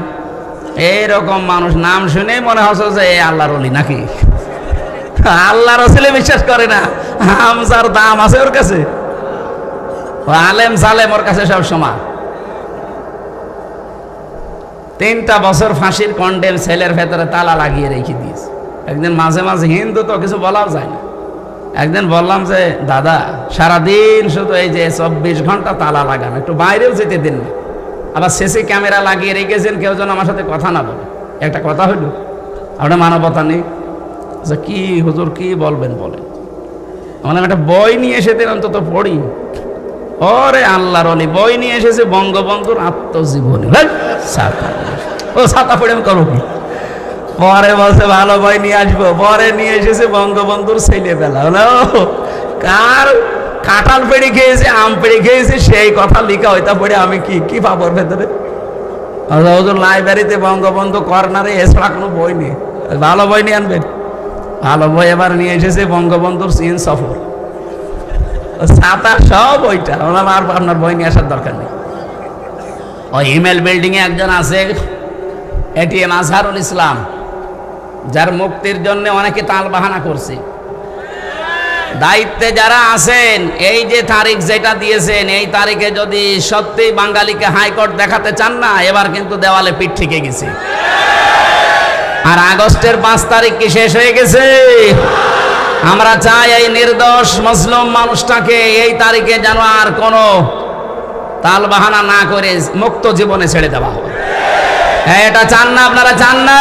এইরকম মানুষ নাম শুনে মনে হচ্ছে যে আল্লাহর ওলি নাকি। আল্লাহর রসুলে বিশ্বাস করে না, হামজার দাম আছে ওর কাছে, আলেম সালেম ওর কাছে সব সমান। 3টা বছর ফাঁসির কন্ডেম সেলের ভেতরে তালা লাগিয়ে রেখে দিয়েছে। একদিন মাঝে মাঝে হিন্দু তো কিছু বলাও যায় না, একদিন বললাম যে দাদা সারাদিন শুধু এই যে 24 ঘন্টা তালা লাগানো, একটু বাইরেও যেতে দিন না, আবার সিসি ক্যামেরা লাগিয়ে রেখেছেন, কেউ যেন আমার সাথে কথা না বলে। একটা কথা হইল, আপনার মানবতা নেই। আচ্ছা কি হুজুর কি বলবেন বলেন, আমাদের একটা বই নিয়ে এসেছেন অন্তত পড়ি। ওরে আল্লাহর ওলি বই নিয়ে এসেছে বঙ্গবন্ধুর আত্মজীবনী। ও ছাতা পড়ে আমি করবো কি? পরে বলছে ভালো বই নিয়ে আসবো, পরে নিয়ে এসেছে বঙ্গবন্ধুর ছেলেবেলা। হলো কার কাঁঠাল পেড়ে খেয়েছে, আম পেড়ে খেয়েছে, সেই কথা লিখা হইতা পড়ে আমি কি পাবো ভেতরে? লাইব্রেরিতে বঙ্গবন্ধু কর্নারে এছাড়া কোনো বই নেই। ভালো বই নিয়ে আনবেন। ভালো বই এবার নিয়ে এসেছে বঙ্গবন্ধুর চীন সফর, ছাতা সব ওইটা। আর আপনার বই নিয়ে আসার দরকার নেই। ওই ইমেল বিল্ডিং এ একজন আছে এটিএম আজহারুল ইসলাম, যার মুক্তির জন্য অনেকে তাল বাহানা করছে। দায়িত্বে যারা আছেন, এই যে তারিখ যেটা দিয়েছেন, এই তারিখে যদি সত্যি বাঙালিকে হাইকোর্ট দেখাতে চান না, এবার কিন্তু দেওয়ালে পিঠ থেকে গেছে। আর আগস্টের 5 তারিখ কি শেষ হয়ে গেছে? আমরা চাই এই নির্দোষ মুসলিম মানুষটাকে এই তারিখে যেন আর কোনো তাল বাহানা না করে মুক্ত জীবনে ছেড়ে দেওয়া হবে। এটা চান না আপনারা? চান না?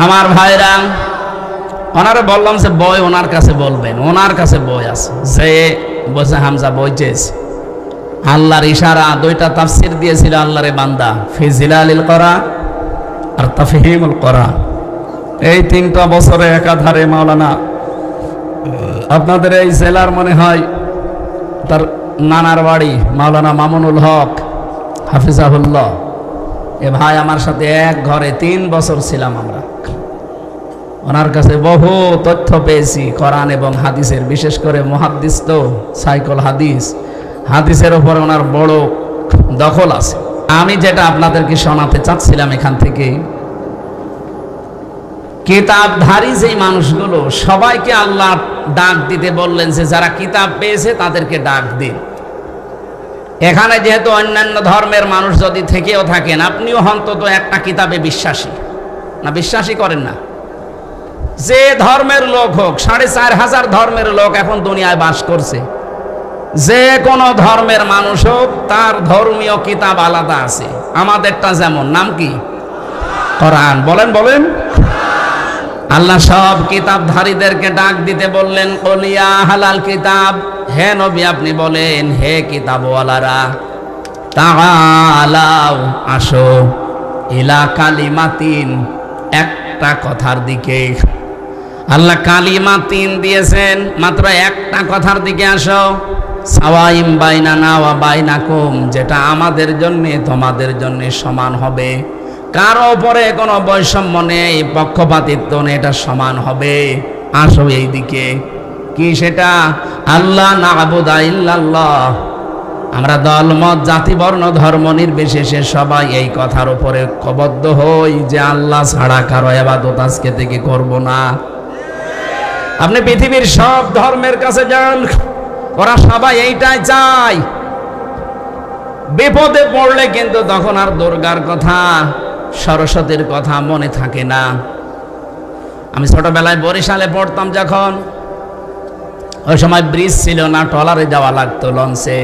আমার ভাইরা, ওনারে বললাম যে বই ওনার কাছে বলবেন, ওনার কাছে বই আছে। যে বলছে হামজা বই চেয়েছে, আল্লাহর ইশারা 2টা তাফসির দিয়েছিল আল্লাহরে বান্দা, ফি জিলালিল কোরআন আর তাফহিমুল কোরআন। এই 3টা বছরে একাধারে মাওলানা আপনাদের এই জেলার মনে হয় তার নানার বাড়ি মাওলানা মামুনুল হক হাফিজাহুল্লাহ, এ ভাই আমার সাথে এক ঘরে 3 বছর ছিলাম আমরা। ওনার কাছে বহু তথ্য পেয়েছি কোরআন এবং হাদিসের, বিশেষ করে মুহাদ্দিস তো সাইকল হাদিসের ওপরে ওনার বড় দখল আছে। আমি যেটা আপনাদেরকে শোনাতে চাচ্ছিলাম এখান থেকে, কিতাবধারী যে মানুষগুলো সবাইকে আল্লাহ ডাক দিতে বললেন যে যারা কিতাব পেয়েছে তাদেরকে ডাক দিন। এখানে যেহেতু অন্যান্য ধর্মের মানুষ যদি থেকেও থাকেন, আপনিও অন্তত একটা কিতাবে বিশ্বাসী না? বিশ্বাসী করেন না? যে ধর্মের লোক হোক, 4500 ধর্মের লোক এখন দুনিয়ায় বাস করছে, যে কোনো ধর্মের মানুষ হোক, তার ধর্মীয় কিতাব আলাদা আছে। আমাদেরটা যেমন, নাম কি? কোরআন। বলেন বলেন। আল্লাহ সব কিতাবধারীদেরকে ডাক দিতে বললেন, কলিয়া হালাল কিতাব, হে নবী আপনি বলেন, হে কিতাবওয়ালারা, তাআলাও আসো, ইলা কালিমাতিন, একটা কথার দিকে। আল্লাহ কালিমা 3 দিয়েছেন, মাত্র একটা কথার দিকে আসো। সাওয়াইম বাইনানা ওয়া বাইনাকুম, যেটা আমাদের জন্য তোমাদের জন্য সমান হবে, কারো উপরে কোনো বৈষম্য নেই, পক্ষপাতিত্ব নেই, এটা সমান হবে। আসো এই দিকে। কি সেটা? আল্লাহ না'বুদা ইল্লাল্লাহ, আমরা দলমত জাতি বর্ণ ধর্ম নির্বিশেষে সবাই এই কথার উপরে ঐক্যবদ্ধ হই যে আল্লাহ ছাড়া কারো ইবাদত আজকে থেকে করব না। আপনি পৃথিবীর সব ধর্মের কাছে যান, ওরা সবাই এইটাই চায়। বিপদে পড়লে কিন্তু তখন আর দুর্গার কথা, সরস্বতীর কথা মনে থাকে না। আমি ছোটবেলায় বরিশালে পড়তাম যখন, ওই সময় ব্রিজ ছিল না, ট্রলারে যাওয়া লাগতো, লঞ্চে।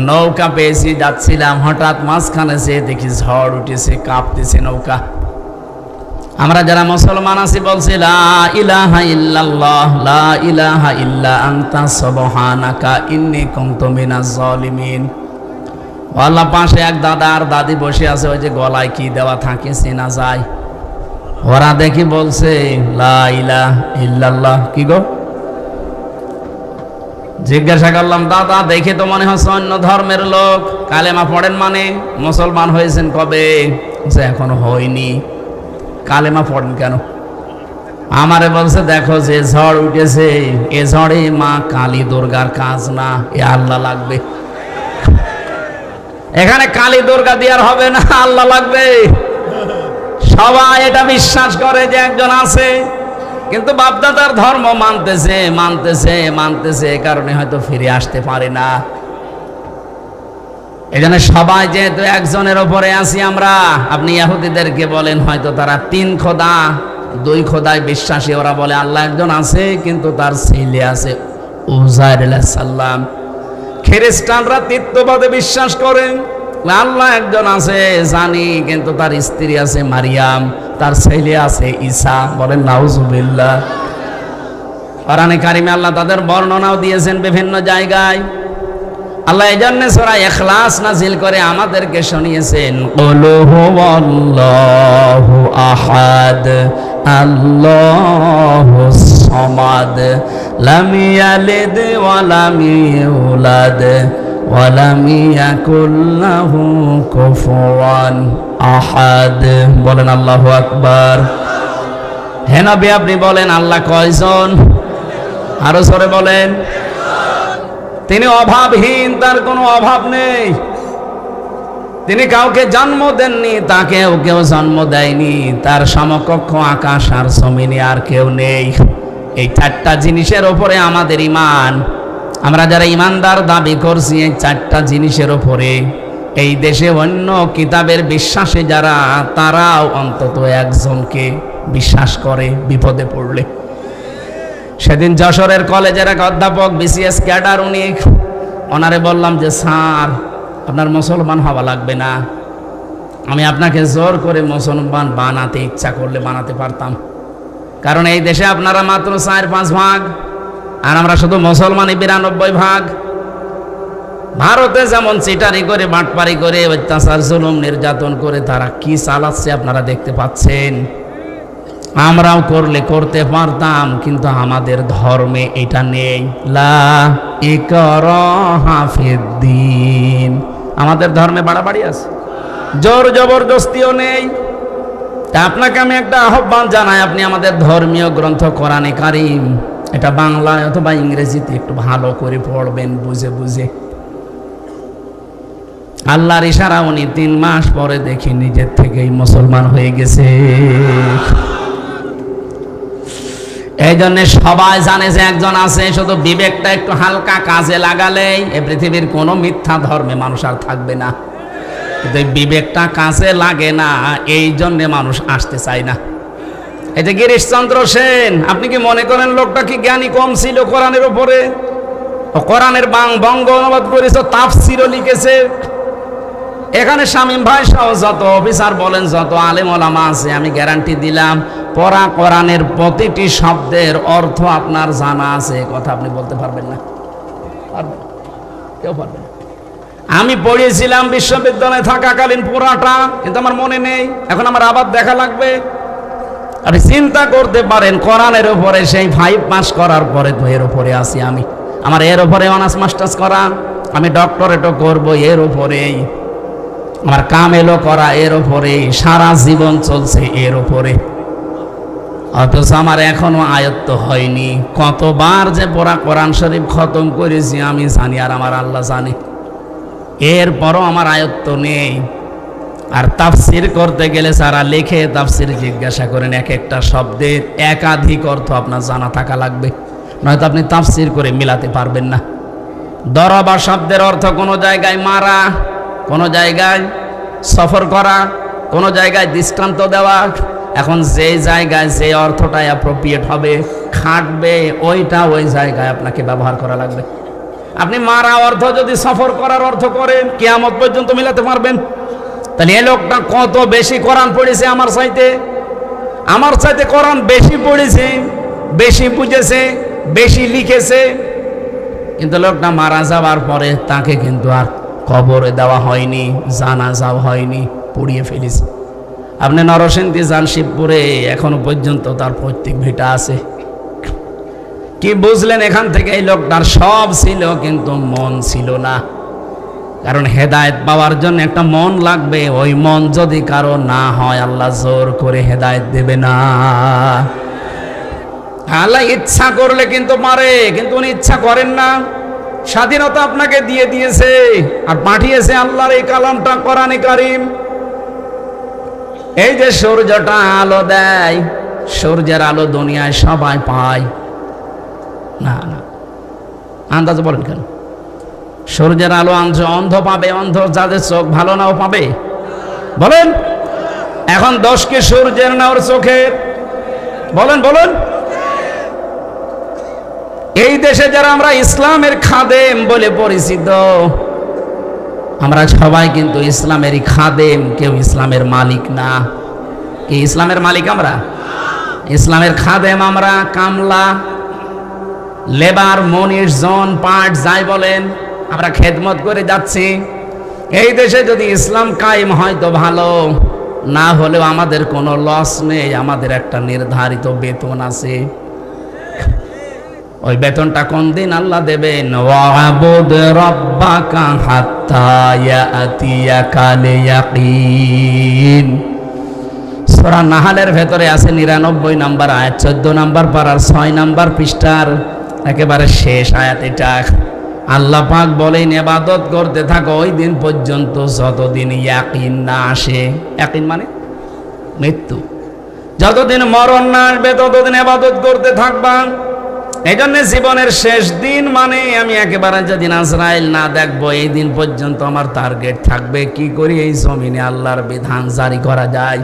নৌকা পেয়েছি, যাচ্ছিলাম, হঠাৎ মাঝখানে যেয়ে দেখি ঝড় উঠেছে, কাঁপতেছে নৌকা। আমরা যারা মুসলমান আছি বলছি লা ইলাহা ইল্লাল্লাহ লা ইলাহা ইল্লা আনতা সুবহানাকা ইন্নী কুনতু মিনাজ জালিমিন। আল্লাহ পাশে এক দাদা আর দাদি বসে আছে, ওই যে গলায় কি দেওয়া থাকে চেনা যায়। ওরা দেখি বলছে লা ইলাহা ইল্লাল্লাহ। কি গো? জিজ্ঞাসা করলাম, দাদা দেখে তো মনে হচ্ছে অন্য ধর্মের লোক, কালেমা পড়েন মানে? মুসলমান হয়েছেন কবে? এখনো হয়নি। কালেমা পড়েন কেন? আমারে বলছে দেখো যে ঝড় উঠেছে, এ ঝড়ে মা কালী দুর্গার কাজ না, এ আল্লাহ লাগবে। এখানে কালী দুর্গা দিয়ে আর হবে না, আল্লাহ লাগবে। সবাই এটা বিশ্বাস করে যে একজন আছে, কিন্তু বাপদাদার ধর্ম মানতেছে মানতেছে মানতেছে, এ কারণে হয়তো ফিরে আসতে পারে না। এজন্য সবাই যেহেতু একজনের ওপরে আছি আমরা, আপনি ইহুদিদেরকে বলেন হয়তো তারা 3 খোদা 2 খোদায় বিশ্বাসী, ওরা বলে আল্লাহ একজন আছে কিন্তু তার ছেলে আছে উযাইর আলাইহিস সালাম। খ্রিস্টানরা তৃতীয়বাদে বিশ্বাস করে, আল্লাহ একজন আছে জানি কিন্তু তার স্ত্রী আছে মারিয়াম, তার ছেলে আছে ঈসা। বলেন নাউজুবিল্লাহ। কোরআনে কারিমে আল্লাহ তাদের বর্ণনাও দিয়েছেন বিভিন্ন জায়গায়। আল্লাহ এজন্য সূরা ইখলাস নাজিল করে আমাদেরকে শুনিয়েছেন, কুল হুয়াল্লাহু আহাদ আল্লাহুস সামাদ লাম ইয়ালিদ ওয়া লাম ইউলাদ ওয়া লাম ইয়াকুল লাহু কুফুয়ান আহাদ। বলেন আল্লাহু আকবার। হে নবী আপনি বলেন আল্লাহ কয়জন? আরো জোরে বলেন। তিনি অভাবহীন, তার কোনো অভাব নেই। তিনি কাউকে জন্ম দেননি, তাকেও কেউ জন্ম দেয়নি। তার সমকক্ষ আকাশ আর জমিনে আর কেউ নেই। এই 4টা জিনিসের উপরে আমাদের ঈমান। আমরা যারা ঈমানদার দাবি করছি এই 4টা জিনিসের উপরে, এই দেশে অন্য কিতাবের বিশ্বাসী যারা, তারাও অন্তত একজনকে বিশ্বাস করে বিপদে পড়লে। সেদিন যশোরের কলেজের এক অধ্যাপক বিসিএস ক্যাডার, ওনারে বললাম যে স্যার আপনার মুসলমান হওয়া লাগবে না, আমি আপনাকে জোর করে মুসলমান বানাতে ইচ্ছা করলে বানাতে পারতাম। কারণ এই দেশে আপনারা মাত্র 4-5 ভাগ, আর আমরা শুধু মুসলমানই 92 ভাগ। ভারতে যেমন চিটারি করে বাটপারি করে অত্যাচার জুলুম নির্যাতন করে তারা কি চালাচ্ছে আপনারা দেখতে পাচ্ছেন। আমরাও করলে করতে পারতাম, কিন্তু আমাদের ধর্মে এটা নেই। লা ইকরাহা ফিদ্দিন। আমাদের ধর্মে বাড়াবাড়ি আছে, জোর জবরদস্তিও নেই। তা আপনাকে আমি একটা আহ্বান জানাই, আপনি আমাদের ধর্মীয় গ্রন্থ কোরআনে কারিম, এটা বাংলায় অথবা ইংরেজিতে একটু ভালো করে পড়বেন, বুঝে বুঝে। আল্লাহর ইশারা উনি 3 মাস পরে দেখি নিজের থেকেই মুসলমান হয়ে গেছে। এই জন্য সবাই জানে যে একজন আছে, শুধু বিবেকটা একটু হালকা কাজে লাগালেই এ পৃথিবীর কোনো মিথ্যা ধর্মে মানুষ আর থাকবে না। কিন্তু বিবেকটা কাজে লাগে না, এই জন্যে মানুষ আসতে চায় না। এই যে গিরিশচন্দ্র সেন, আপনি কি মনে করেন লোকটা কি জ্ঞানী কম ছিল কোরআনের উপরে? কোরআনের বঙ্গ অনুবাদ করেছে, তাফসিরও লিখেছে। এখানে শামীম ভাই সহ যত অফিসার বলেন, যত আলেম ওলামা আছে, আমি গ্যারান্টি দিলাম পড়া কোরআনের প্রতিটি শব্দের অর্থ আপনার জানা আছে। কথা আপনি বলতে পারবেন না, পারবেন, কেউ পারবেন না। আমি পড়িয়েছিলাম বিশ্ববিদ্যালয়ে থাকাকালীন পুরাটা, কিন্তু আমার মনে নেই। এখন আমার আবার দেখা লাগবে। আপনি চিন্তা করতে পারেন, কোরআনের উপরে সেই 5 পাস করার পরে তো এর উপরে আছি আমি। আমার এর উপরে অনার্স মাস্টার্স করা, আমি ডক্টরেটও করব এর উপরেই, আমার কাম এলো করা এর উপরেই, সারা জীবন চলছে এর উপরে। অথচ আমার এখনো আয়ত্ত হয়নি। কতবার যে পড়া কোরআন শরীফ খতম করেছি আমি জানি, আর আমার আল্লাহ জানে। এরপরও আমার আয়ত্ত নেই। আর তাফসির করতে গেলে যারা লেখে তাফসির জিজ্ঞাসা করেন, এক একটা শব্দের একাধিক অর্থ আপনার জানা থাকা লাগবে, নয়তো আপনি তাফসির করে মিলাতে পারবেন না। দরবা শব্দের অর্থ কোনো জায়গায় মারা, কোনো জায়গায় সফর করা, কোনো জায়গায় দৃষ্টান্ত দেওয়া। এখন যে জায়গায় যে অর্থটাই অ্যাপ্রোপ্রিয়েট হবে, খাটবে, ওইটা ওই জায়গায় আপনাকে ব্যবহার করা লাগবে। আপনি মারা অর্থ যদি সফর করার অর্থ করেন, কিয়ামত পর্যন্ত মিলাতে পারবেন? তাহলে এই লোকটা কত বেশি কোরআন পড়েছে আমার চাইতে। আমার চাইতে কোরআন বেশি পড়েছে, বেশি বুঝেছে, বেশি লিখেছে, কিন্তু লোকটা মারা যাওয়ার পরে তাকে কিন্তু আর কবরে দেওয়া হয়নি, জানাজাও হয়নি, পুড়িয়ে ফেলেছে। আপনি নরসিংদী যান, শিবপুরে এখনো পর্যন্ত তার প্রত্যেক ভিটা আছে। কি বুঝলেন এখান থেকে? এই লোকটার সব ছিল কিন্তু মন ছিল না। কারণ হেদায়েত পাওয়ার জন্য একটা মন লাগবে। ওই মন যদি কারো না হয়, আল্লাহ জোর করে হেদায়েত দেবে না। আল্লাহ ইচ্ছা করলে কিন্তু পারে, কিন্তু উনি ইচ্ছা করেন না। স্বাধীনতা আপনাকে দিয়ে দিয়েছে আর পাঠিয়েছে আল্লাহর এই কালামটা, কোরআনে কারীম। এই যে সূর্যটা আলো দেয়, সূর্যের আলো দুনিয়ায় সবাই পায় না? না, আন্দাজ বলেন কেন? সূর্যের আলো অন্ধ পাবে? অন্ধ যাদের চোখ ভালো নাও পাবে? বলেন। এখন দোষ কি সূর্যের না ওর চোখের? বলেন বলেন। এই দেশে যারা আমরা ইসলামের খাদেম বলে পরিচিত, আমরা সবাই কিন্তু ইসলামেরই খাদেম, কেউ ইসলামের মালিক না। কি ইসলামের মালিক আমরা? ইসলামের খাদেম আমরা। কামলা, লেবার, মনির, জন, পাট যাই বলেন, আমরা খেদমত করে যাচ্ছি। এই দেশে যদি ইসলাম কায়েম হয় তো ভালো, না হলেও আমাদের কোনো লস নেই। আমাদের একটা নির্ধারিত বেতন আছে। ওই বেতনটা কোন দিন আল্লাহ দেবেন? ওয়াবুদ রাব্বাকা হাত্তা ইয়াতিয়াকাল ইয়াকিন। সূরা নাহলের ভেতরে আছে 99 নম্বর আয়াত, 14 নম্বর পারার 6 নম্বর পৃষ্ঠার একেবারে শেষ আয়াত এটা। আল্লাহ পাক বলেন, ইবাদত করতে থাকো ওই দিন পর্যন্ত যতদিন ইয়াকিন না আসে। ইয়াকিন মানে মৃত্যু। যতদিন মরণ না আসবে ততদিন ইবাদত করতে থাকবা। এই জন্য জীবনের শেষ দিন মানে আমি একেবারে যেদিন আজরাইল না দেখবো, এই দিন পর্যন্ত আমার টার্গেট থাকবে কি করি এই জমিনে আল্লাহর বিধান জারি করা যায়।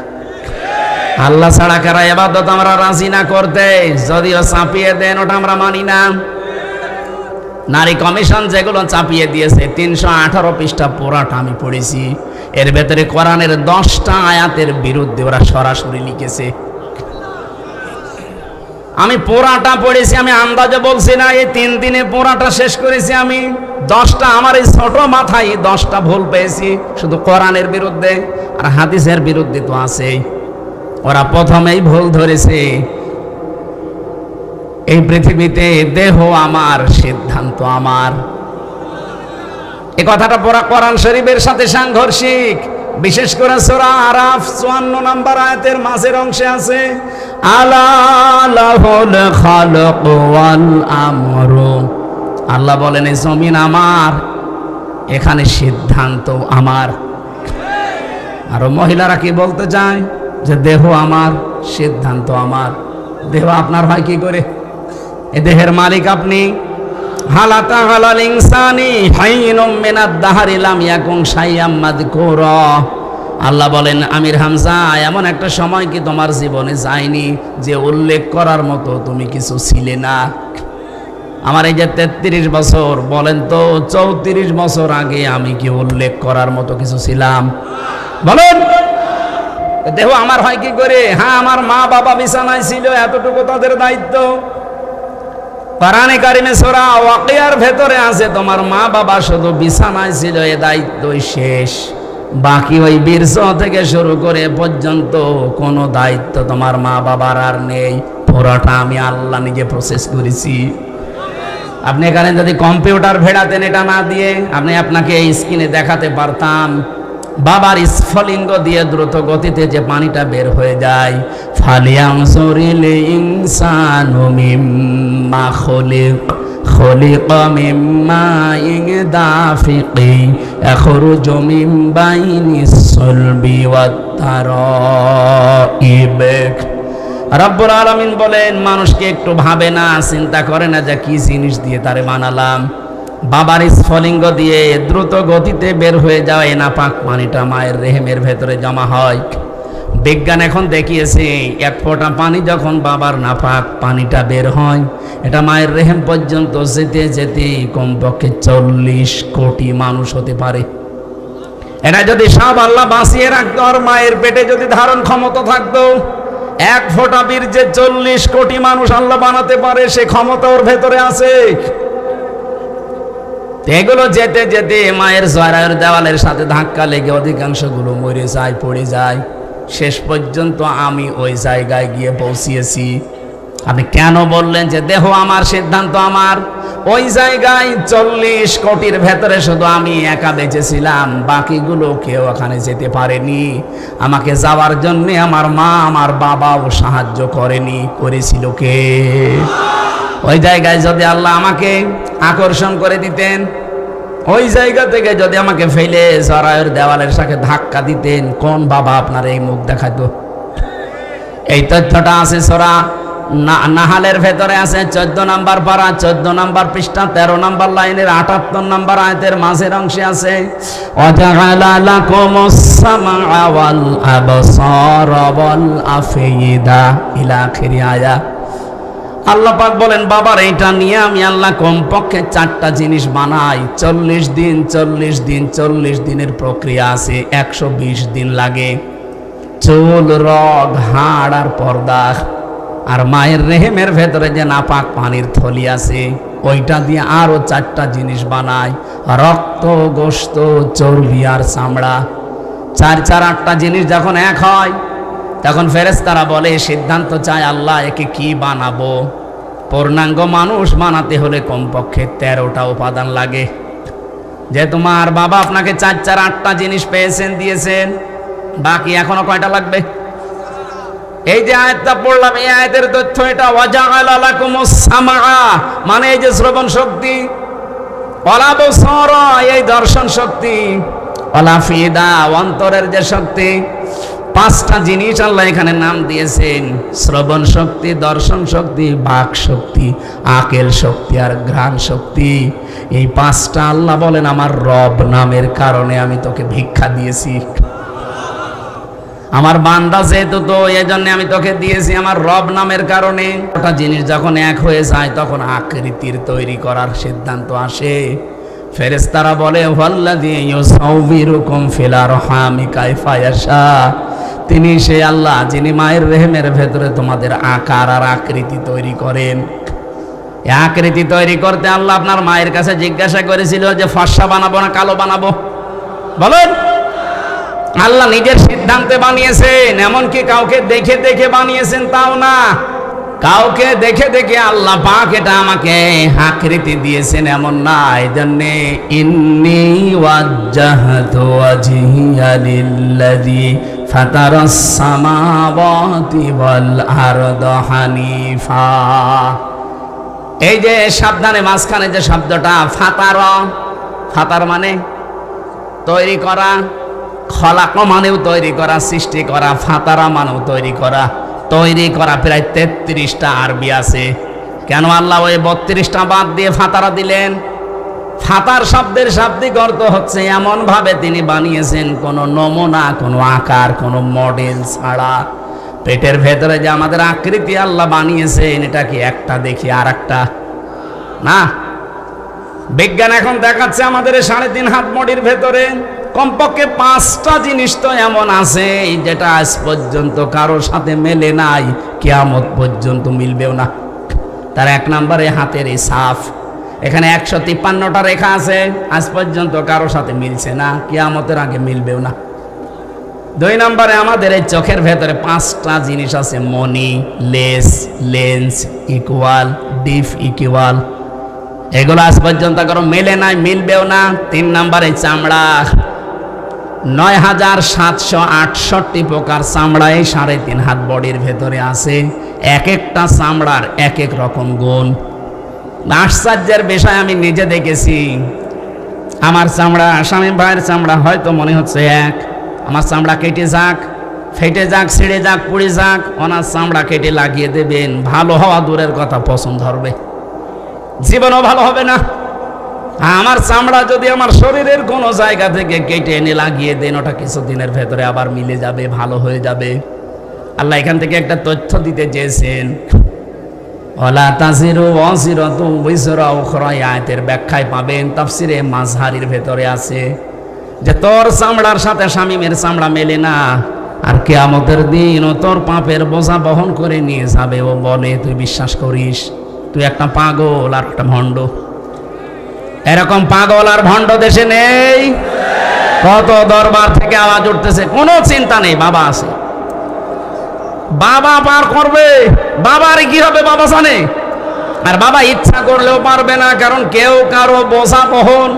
আল্লাহ ছাড়া কারা ইবাদত আমরা রাজি না করতে, যদিও চাপিয়ে দেন ওটা আমরা মানি না। নারী কমিশন যেগুলো চাপিয়ে দিয়েছে 318 পৃষ্ঠা পুরাটা আমি পড়েছি। এর ভেতরে কোরআনের 10টা আয়াতের বিরুদ্ধে ওরা সরাসরি লিখেছে। আমি পুরাটা পড়েছি, আমি আন্দাজে বলছি না। এই 3 দিনে পুরাটা শেষ করেছি আমি। 10টা আমার এই ছোট মাথায় 10টা ভুল পেয়েছি, শুধু কোরআনের বিরুদ্ধে। আর হাদিসের বিরুদ্ধে তো আছেই। ওরা প্রথমেই ভুল ধরেছে, এই পৃথিবীতে দেহ আমার, সিদ্ধান্ত আমার। এই কথাটা পুরা কোরআন শরীফের সাথে সাংঘর্ষিক। বিশেষ করে সূরা আরাফ 54 নম্বর আয়াতের মাঝের অংশে আছে, আলা লাহুল খালক ওয়াল আমরু। আল্লাহ বলেন এই জমিন আমার, এখানে সিদ্ধান্ত আমার। আর মহিলারা কি বলতে চায়? যে দেহ আমার, সিদ্ধান্ত আমার। দেহ আপনার হয় কি করে? এ দেহের মালিক আপনি। হালাতা হালাল ইনসানি হাইনুম মিনাদ দাহরি লাম ইয়াকুন শাইয়াম মাযকুরা। আল্লাহ বলেন, আমির হামজা, এমন একটা সময় কি তোমার জীবনে যায়নি যে উল্লেখ করার মতো তুমি কিছু ছিলে না? আমার এই যে 33 বছর, বলেন তো 34 বছর আগে আমি কি উল্লেখ করার মতো কিছু ছিলাম? বলেন। দেহ আমার হয় কি করে? হ্যাঁ, আমার মা বাবা বিছানায় ছিল, এতটুকু তাদের দায়িত্ব। কোরআনে কারিমে সূরা ওয়াকিয়ার ভেতরে আছে তোমার মা বাবা শুধু বিছানায় ছিল, এ দায়িত্বই শেষ। বাকি ওই বীর্য থেকে শুরু করে পর্যন্ত কোনো দায়িত্ব তোমার মা বাবার আর নেই। পুরোটা আমি আল্লাহ নিজে প্রসেস করেছি। আপনি এখানে যদি কম্পিউটার ভেড়াতেন এটা না দিয়ে, আমি আপনাকে এই স্ক্রিনে দেখাতে পারতাম বাবার স্ফলিঙ্গ দিয়ে দ্রুত গতিতে যে পানিটা বের হয়ে যায়। ফালিয়ানজুরিল ইনসানু মিম্মা খুলিকা মিম্মা দাফিকি ইয়াখরুজু মিন বাইনিস সুলবি ওয়াত তারাইব। রব্বুল আলামিন বলেন, মানুষকে একটু ভাবে না, চিন্তা করে না যে কি জিনিস দিয়ে তারে বানালাম। বাবার স্ফলিঙ্গ দিয়ে দ্রুত গতিতে বের হয়ে যাওয়া নাপাক পানিটা মায়ের রেহেমের ভেতরে জমা হয়। বিজ্ঞান এখন দেখিয়েছে, এক ফোঁটা পানি যখন বাবার নাপাক পানিটা বের হয়, এটা মায়ের রেহেম পর্যন্ত যেতে যেতে কমপক্ষে 40 কোটি মানুষ হতে পারে। এটা যদি সব আল্লাহ বাঁচিয়ে রাখতো আর মায়ের পেটে যদি ধারণ ক্ষমতা থাকতো, এক ফোঁটা বীর্যে 40 কোটি মানুষ আল্লাহ বানাতে পারে, সে ক্ষমতা ওর ভেতরে আছে। এগুলো যেতে যেতে মায়ের জরায়ুর দেওয়ালের সাথে ধাক্কা লেগে অধিকাংশ গুলো মরে যায়, পড়ে যায়। শেষ পর্যন্ত আমি ওই জায়গায় গিয়ে পৌঁছিয়েছি। আপনি কেন বললেন যে দেহ আমার, সিদ্ধান্ত আমার? ওই জায়গায় 40 কোটির ভেতরে শুধু আমি একা বেঁচেছিলাম, বাকিগুলো কেউ ওখানে যেতে পারেনি। আমাকে যাওয়ার জন্য আমার মা, আমার বাবাও সাহায্য করেনি। করেছিল কে? ওই জায়গায় যদি আল্লাহ আমাকে আকর্ষণ করে দিতেন, ওই জায়গা থেকে যদি আমাকে ফেলে জরায়ুর দেওয়ালের সাথে ধাক্কা দিতেন, কোন বাবা আপনার এই মুখ দেখাতো? এই তথ্যটা আছে সূরা নাহালের ভেতরে আছে, 14 নম্বর পারা, 14 নম্বর পৃষ্ঠা, 13 নম্বর লাইনের 78 নম্বর আয়াতের মাঝের অংশে আছে, ওয়াজাআলা লাকুমুস সামআ ওয়াল আবসারা ওয়াল আফইদা ইলা আখিরি আয়া। আল্লাহ পাক বলেন, বাবার এইটা নিয়ে আমি আল্লাহ কমপক্ষে 4টা জিনিস বানাই। 40 দিন 40 দিন 40 দিনের প্রক্রিয়া আছে, 120 দিন লাগে। চুল, রগ, হাড় আর পর্দা, আর মায়ের রেহেমের ভেতরে যে নাপাক পানির থলি আছে, ওইটা দিয়ে আরো 4টা জিনিস বানায়, রক্ত, গোশত, চর্বি আর চামড়া। 4 4 8টা জিনিস যখন এক হয়, তখন ফেরেশতারা বলে, সিদ্ধান্ত চায় আল্লাহ একে কি বানাবো? পূর্ণাঙ্গ মানুষ বানাতে হলে কমপক্ষে 13টা উপাদান লাগে। যে তোমার বাবা আপনাকে 4 4 8টা জিনিস পেয়েছেন, দিয়েছেন, বাকি এখনো কয়টা লাগবে? এই যে আয়াতটা পড়লাম, এই আয়াতের তথ্য এটা। ওয়াজাআলা লাকুমুস সামআ মানে এই যে শ্রবণ শক্তি, ওয়াল আবসারা এই দর্শন শক্তি, ওয়াল আফইদা অন্তরের যে শক্তি। 5টা জিনিস আল্লাহ এখানে নাম দিয়েছেন, শ্রবণ শক্তি, দর্শন শক্তি, বাক শক্তি, আকেল শক্তি আর ঘ্রাণ শক্তি। এই 5টা আল্লাহ বলেন আমার রব নামের কারণে আমি তোকে ভিক্ষা দিয়েছি। আমার বান্দা যেহেতু, তো এজন্য আমি তোকে দিয়েছি আমার রব নামের কারণে। ওটা জিনিস যখন এক হয়ে যায়, তখন আকৃতির তৈরি করার সিদ্ধান্ত আসে। ফেরেশতারা বলে, ওয়াল্লাযী ইউসাউবিরুকুম ফিল আরহামি কাইফা ইয়াশা, তিনি সেই আল্লাহ যিনি মায়ের রেহেমের ভেতরে তোমাদের আকার আর আকৃতি তৈরি করেন। এই আকৃতি তৈরি করতে আল্লাহ আপনার মায়ের কাছে জিজ্ঞাসা করেছিল যে ফর্সা বানাবো না কালো বানাবো? বলেন। আল্লাহ নিজের সিদ্ধান্তে বানিয়েছেন, এমনকি কাউকে দেখে দেখে বানিয়েছেন তাও না, কাউকে দেখে দেখে আল্লাহ পাক এটা আমাকে আকৃতি দিয়েছেন এমন না। এজন্য ইন্নী ওয়াজ্জাহতু ওয়াজহিয়া লিল্লাযী ফাতারাস সামাওয়াতি ওয়াল আরদা হানিফা। এই যে সাবধানে মাঝখানে যে শব্দটা ফাতারা, ফাতার মানে তৈরি করা, খলাক মানেও তৈরি করা, সৃষ্টি করা, ফাতারা মানেও তৈরি করা। তৈরি করা প্রায় 33টা আরবি আছে। কেন আল্লাহ ওই 32টা বাদ দিয়ে ফাতারা দিলেন? ফাতার শব্দের শাব্দিক অর্থ হচ্ছে এমন ভাবে তিনি বানিয়েছেন কোনো নমুনা, কোনো আকার, কোনো মডেল ছাড়া। পেটের ভেতরে যে আমাদের আকৃতি আল্লাহ বানিয়েছেন, এটা কি একটা দেখি আর একটা না। বিজ্ঞান এখন দেখাচ্ছে আমাদের 3.5 হাত বডির ভেতরে কমপক্ষে 5টা জিনিস তো এমন আছে যেটা আজ পর্যন্ত কারোর সাথে মেলে নাই, কিয়ামত পর্যন্ত মিলবেও না। তার 1 নম্বরে হাতের এই সাফ, এখানে 153টা রেখা আছে, আজ পর্যন্ত কারোর সাথে মিলছে না, কিয়ামতের আগে মিলবেও না। 2 নম্বরে আমাদের এই চোখের ভেতরে 5টা জিনিস আছে, money, less, lens, equal, deep equal. এগুলো আজ পর্যন্ত কারো মেলে নাই, মিলবেও না। 3 নম্বরে চামড়া, ৯৭৬৮ প্রকার চামড়া এই 3.5 হাত বডির ভেতরে আছে। এক একটা চামড়ার এক এক রকম গুণ। আশ্চর্যের বিষয়, আমি নিজে দেখেছি। আমার চামড়া, স্বামী ভাইয়ের চামড়া হয়তো মনে হচ্ছে এক। আমার চামড়া কেটে যাক, ফেটে যাক, ছিঁড়ে যাক, পুড়ে যাক, ওনার চামড়া কেটে লাগিয়ে দেবেন, ভালো হওয়া দূরের কথা, পছন্দ হবে, জীবনও ভালো হবে না। আমার চামড়া যদি আমার শরীরের কোনো জায়গা থেকে কেটে এনে লাগিয়ে দেন, ওটা কিছুদিনের ভেতরে আবার মিলে যাবে, ভালো হয়ে যাবে। আল্লাহ এখান থেকে একটা তথ্য দিতে চেয়েছেন, ওয়ালা তাজিরু ওয়াজিরাতুন বিজরা উখরা। আয়াতের ব্যাখ্যায় পাবেন, তাফসিরে মাযহারির ভেতরে আছে যে তোর চামড়ার সাথে শামীমের চামড়া মেলে না, আর কিয়ামতের দিন ও তোর পাপের বোঝা বহন করে নিয়ে যাবে। ও বলে তুই বিশ্বাস করিস তুই একটা পাগল আর একটা ভণ্ড। এরকম পাগল আর ভণ্ড দেশে নেই। কত দরবার থেকে আওয়াজ উঠতেছে, কোনো চিন্তা নেই, বাবা আছে, বাবা পার করবে। বাবার কি হবে বাবা জানে, আর বাবা ইচ্ছা করলেও পারবে না, কারণ কেউ কারো বোঝা বহন,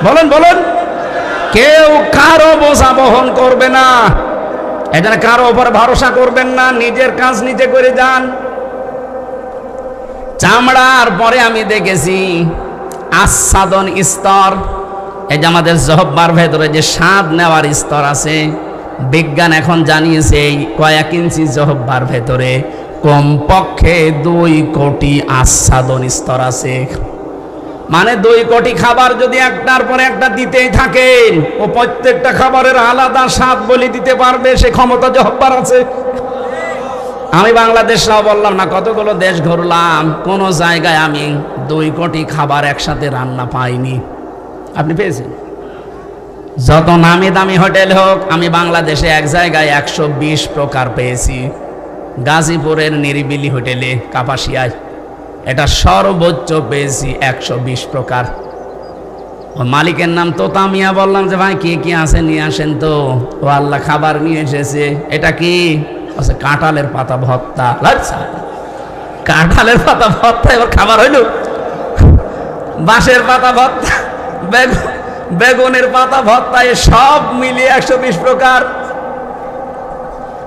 বলেন বলেন, কেউ কারো বোঝা বহন করবে না। এজন্য কারো উপর ভরসা করবেন না, নিজের কাজ নিজে করে যান। চামড়ার পরে আমি দেখেছি আস্বাদন স্তর। এই যে আমাদের জহব্বার ভেতরে যে স্বাদ নেওয়ার স্তর আছে, বিজ্ঞান এখন জানিয়েছে এই কয়েক ইঞ্চি জহব্বার ভেতরে কমপক্ষে 2 কোটি আস্বাদন স্তর আছে। মানে 2 কোটি খাবার যদি একটার পরে একটা দিতেই থাকেন, ও প্রত্যেকটা খাবারের আলাদা স্বাদ বলে দিতে পারবে, সে ক্ষমতা জহব্বার আছে। আমি বাংলাদেশ সহ বললাম না, কতগুলো দেশ ঘুরলাম, কোন জায়গায় আমি 2 কোটি খাবার একসাথে রান্না পাইনি। আপনি পেয়েছেন? যত নামি দামি হোটেল হোক, আমি বাংলাদেশে এক জায়গায় 120 প্রকার পেয়েছি। গাজীপুরের নিরিবিলি হোটেলে কাপাসিয়ায়, এটা সর্বোচ্চ পেয়েছি 120 প্রকার। ও মালিকের নাম তোতা মিয়া। বললাম যে ভাই কি কি আছে নিয়ে আসেন তো। ও আল্লাহ খাবার নিয়ে এসেছে। এটা কি? কাঁঠালের পাতা ভর্তা। কাঁঠালের পাতা ভর্তা এবার খাবার হইল? বাঁশের পাতা ভর্তা, বেগুনের পাতা ভর্তা, এ সব মিলিয়ে 120 প্রকার।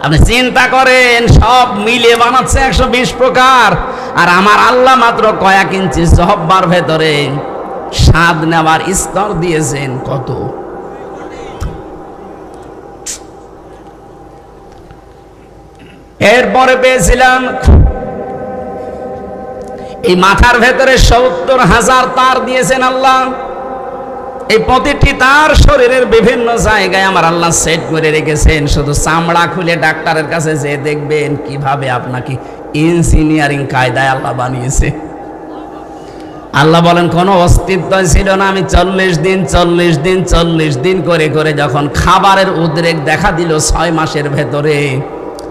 আপনি চিন্তা করেন, সব মিলিয়ে বানাচ্ছে 120 প্রকার। আর আমার আল্লাহ মাত্র কয়েক ইঞ্চি জহব্বার ভেতরে স্বাদ নেওয়ার স্তর দিয়েছেন কত। এরপরে পেয়েছিলাম এই মাথার ভেতরে 70,000 তার দিয়েছেন আল্লাহ। এই প্রতিটি তার শরীরের বিভিন্ন জায়গায় আমার আল্লাহ সেট করে রেখেছেন। শুধু চামড়া খুলে ডাক্তারের কাছে যে দেখবেন কিভাবে আপনাকে ইঞ্জিনিয়ারিং কায়দায় আল্লাহ বানিয়েছে। আল্লাহ বলেন কোনো অস্তিত্ব ছিল না। আমি 40 দিন করে করে যখন খাবারের উদ্রেক দেখা দিল 6 মাসের ভেতরে,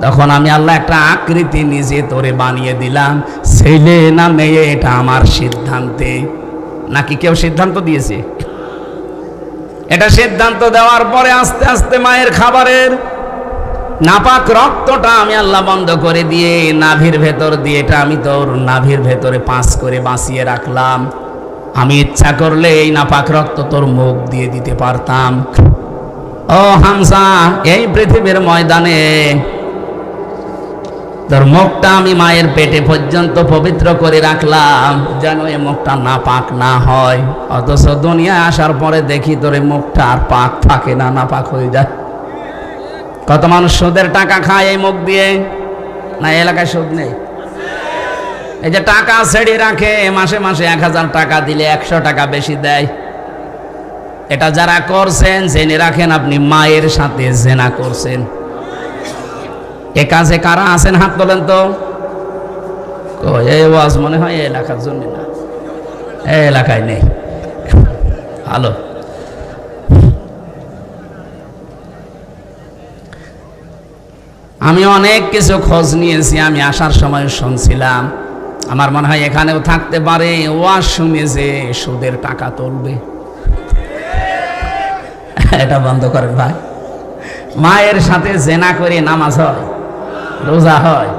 তখন আমি আল্লাহ একটা আকৃতি নিজে তোরে বানিয়ে দিলাম। ছেলে না মেয়ে এটা আমার সিদ্ধান্তে। নাকি কেউ সিদ্ধান্ত দিয়েছে? এটা সিদ্ধান্ত দেওয়ার পরে আস্তে আস্তে মায়ের খাবারের নাপাক রক্তটা আমি আল্লাহ বন্ধ করে দিয়ে নাভির ভেতর দিয়ে, এটা আমি তোর নাভির ভেতরে 5 করে বাঁচিয়ে রাখলাম। আমি ইচ্ছা করলে এই নাপাক রক্ত তোর মুখ দিয়ে দিতে পারতাম। ও হামজা, এই পৃথিবীর ময়দানে তোর মুখটা আমি মায়ের পেটে পর্যন্ত পবিত্র করে রাখলাম, যেন এই মুখটা নাপাক না হয়। অথচ দুনিয়ায় আসার পরে দেখি তোর এই মুখটা আর পাক থাকে না, নাপাক হয়ে যায়। কত মানুষ সুদের টাকা খায় এই মুখ দিয়ে। না এলাকায় সুদ নেই? এই যে টাকা ছেড়ে রাখে, মাসে মাসে 1000 টাকা দিলে 100 টাকা বেশি দেয়। এটা যারা করছেন জেনে রাখেন আপনি মায়ের সাথে জেনা করছেন। এ কাজে কারা আছেন হাত তোলেন তো। এই ওয়াজ মনে হয় এই এলাকার জন্য না, এই এলাকায় নেই। ভালো। আমি অনেক কিছু খোঁজ নিয়েছি। আমি আসার সময় শুনছিলাম, আমার মনে হয় এখানেও থাকতে পারে, ওয়াজ শুনে যে সুদের টাকা তুলবে। এটা বন্ধ করেন ভাই। মায়ের সাথে জেনা করে নামাজ হয়, রোজা হয়,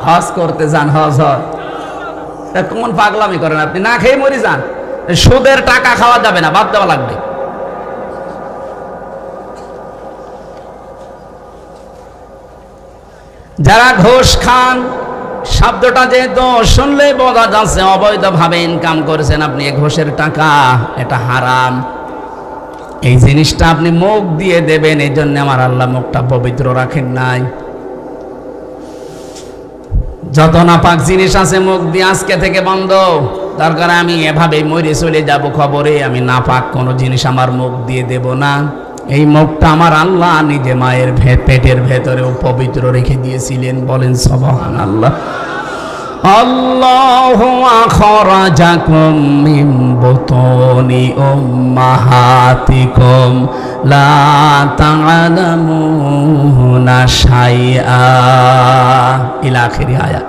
হজ করতে যান, হজ হয়। কোন পাগলামি করেন আপনি? না খেয়ে মরে যান। সুদের টাকা খাওয়া যাবে না, বাদ দেওয়া লাগবে। যারা ঘুষ খান, শব্দটা যেহেতু শুনলে বোঝা যাচ্ছে অবৈধভাবে ইনকাম করেছেন আপনি। ঘুষের টাকা এটা হারাম। এই জিনিসটা আপনি মুখ দিয়ে দেবেন, এই জন্য আমার আল্লাহ মুখটা পবিত্র রাখেন নাই। যত নাপাক জিনিস আছে মুখ দিয়ে আজকে থেকে বন্ধ। দরকার আমি এভাবে মরে চলে যাব খবরে, আমি নাপাক কোনো জিনিস আমার মুখ দিয়ে দেব না। এই মুখটা আমার আল্লাহ নিজে মায়ের পেটের ভেতরেও পবিত্র রেখে দিয়েছিলেন। বলেন সুবহানাল্লাহ। আল্লাহু আখরাজাকুম মিন বুতুনি উম্মাহাতিকুম লা তা'লামুনা শাইআ ইলা আখিরি আয়াত।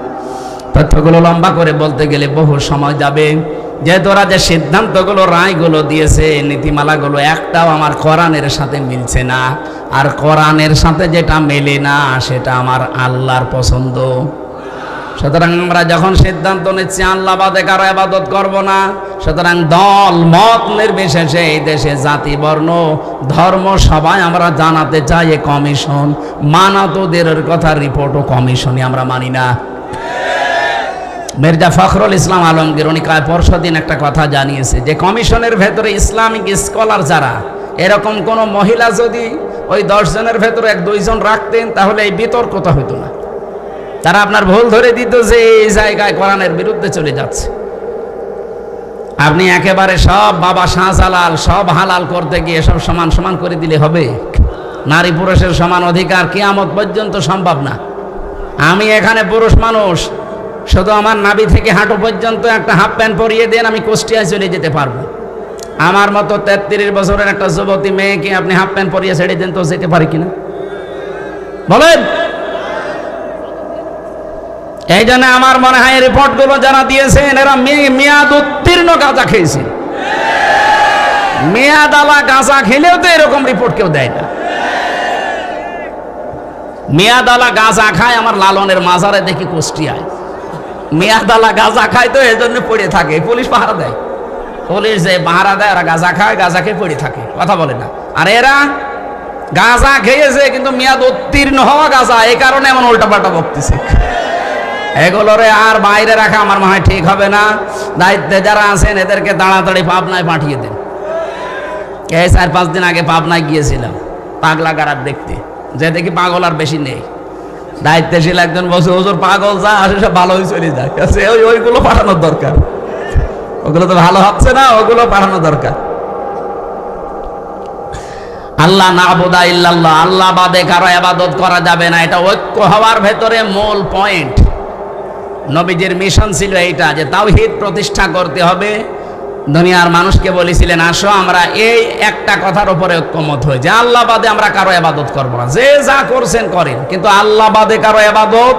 তথ্যগুলো লম্বা করে বলতে গেলে বহু সময় যাবে। যে তোরা যে সিদ্ধান্তগুলো রায়গুলো দিয়েছে, নীতিমালাগুলো একটাও আমার কোরআনের সাথে মিলছে না, আর কোরআনের সাথে যেটা মেলে না সেটা আমার আল্লাহর পছন্দ। সুতরাং আমরা যখন সিদ্ধান্ত নিচ্ছি আল্লাহ বাদে কারো ইবাদত করব না, সুতরাং দল মত নির্বিশেষে এই দেশে জাতি বর্ণ ধর্ম সবাই আমরা জানাতে চাই এ কমিশন মানাতোদের কথা রিপোর্ট ও কমিশনই আমরা মানি না। মির্জা ফখরুল ইসলাম আলমগীর উনি পরশুদিন একটা কথা জানিয়েছে যে কমিশনের ভেতরে ইসলামিক স্কলার যারা, এরকম কোন মহিলা যদি ওই 10 জনের ভেতরে 1-2 জন রাখতেন তাহলে এই বিতর্কতা হতো না। তারা আপনার ভুল ধরে দিত যে এই জায়গায় কোরআনের বিরুদ্ধে চলে যাচ্ছে। আপনি একেবারে সব বাবা শাহজালাল সব হালাল করতে গিয়ে সব সমান সমান করে দিলে হবে? নারী পুরুষের সমান অধিকার কিয়ামত পর্যন্ত সম্ভব না। আমি এখানে পুরুষ মানুষ, শুধু আমার নাভি থেকে হাঁটু পর্যন্ত একটা হাফ প্যান্ট পরিয়ে দেন, আমি কুষ্টিয়ায় চলে যেতে পারবো। আমার মতো 33 বছরের একটা যুবতী মেয়েকে আপনি হাফ প্যান্ট পরিয়ে ছেড়ে দেন তো যেতে পারে কিনা বলেন? এই জন্য আমার মনে হয় রিপোর্টগুলো যারা দিয়েছেন এরা মেয়াদ উত্তীর্ণ গাঁজা খেয়েছে। মেয়াদালা গাঁজা খেলেও তো এরকম রিপোর্ট কেউ দেয় না। মেয়াদালা গাঁজা খায় আমার লালনের মাজারে দেখি কুষ্টিয়ায়। মেয়াদালা গাঁজা খায় তো এজন্য পড়ে থাকে, পুলিশ পাহারা দেয়। পুলিশ যে পাহারা দেয় ওরা গাঁজা খায়, গাঁজা খেয়ে পড়ে থাকে, কথা বলে না। আর এরা গাঁজা খেয়েছে কিন্তু মেয়াদ উত্তীর্ণ হওয়া গাঁজা, এই কারণে এমন উল্টাপাল্টা বকতেছে। এগুলোরে আর বাইরে রাখা আমার মনে হয় ঠিক হবে না। দায়িত্বে যারা আছেন এদেরকে তাড়াতাড়ি পাবনায় পাঠিয়ে দেন। এই 4-5 দিন আগে পাবনায় গিয়েছিলাম পাগলা গারার দেখতে, যে দেখি পাগল আর বেশি নেই। দায়িত্বশীল একজন বসে, হুজুর পাগল যা আসে সব ভালো হয়ে চলে যায়, ওইগুলো পাঠানোর দরকার। ওগুলো তো ভালো হচ্ছে না, ওগুলো পাঠানো দরকার। আল্লাহ নাবুদা ইল্লাল্লাহ, আল্লাহ বাদে কারো ইবাদত করা যাবে না, এটা ঐক্য হওয়ার ভেতরে মূল পয়েন্ট। নবীজির মিশন ছিল এইটা যে তাওহীদ প্রতিষ্ঠা করতে হবে। দুনিয়ার মানুষকে বলেছিলেন আসো আমরা এই একটা কথার উপরে ঐক্যমত হই যে আল্লাহ বাদে আমরা কারো ইবাদত করব না। যে যা করছেন করেন, কিন্তু আল্লাহ বাদে কারো ইবাদত,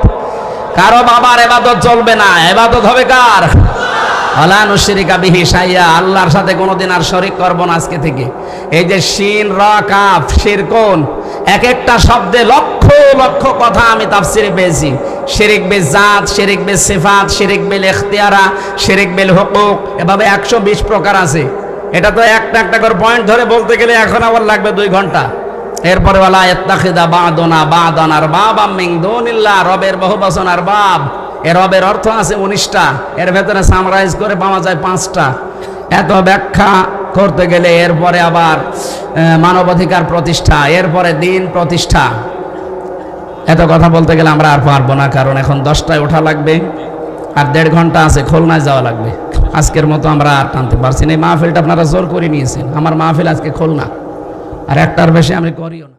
কারো বাবার ইবাদত চলবে না। ইবাদত হবে কার? ওয়ালা নুশরিকা বিহি শাইআ, আল্লাহর সাথে কোনোদিন আর শরীক করব না আজকে থেকে। এই যে শিন রা কাফ শিরকুন, এক একটা শব্দে লক্ষ লক্ষ কথা আমি তাফসিরে পেয়েছি। শিরিক বিল জাত, শিরিক বিল সিফাত, শিরিক বিল ইখতিয়ারা, শিরিক বিল হুকুক, এভাবে 120 প্রকার আছে। এটা তো একটা একটা করে পয়েন্ট ধরে বলতে গেলে এখন আবার লাগবে 2 ঘন্টা। এরপরে ওয়ালা ইয়াত্তাখিদা বা'দুনা বা'দান আরবাবাম মিন দুনিল্লাহ, রবের বহুবচন আরবাব। এর রবের অর্থ আছে 19টা, এর ভেতরে সামরাইজ করে পাওয়া যায় 5টা। এত ব্যাখ্যা করতে গেলে এরপরে আবার মানবাধিকার প্রতিষ্ঠা, এরপরে দিন প্রতিষ্ঠা, এত কথা বলতে গেলে আমরা আর পারবো না, কারণ এখন 10টায় ওঠা লাগবে আর 1.5 ঘন্টা আছে, খুলনায় যাওয়া লাগবে। আজকের মতো আমরা আর টানতে পারছি না। এই মাহফিলটা আপনারা জোর করে নিয়েছেন, আমার মাহফিল আজকে খুলনা, আর একটার বেশি আমি করিও না।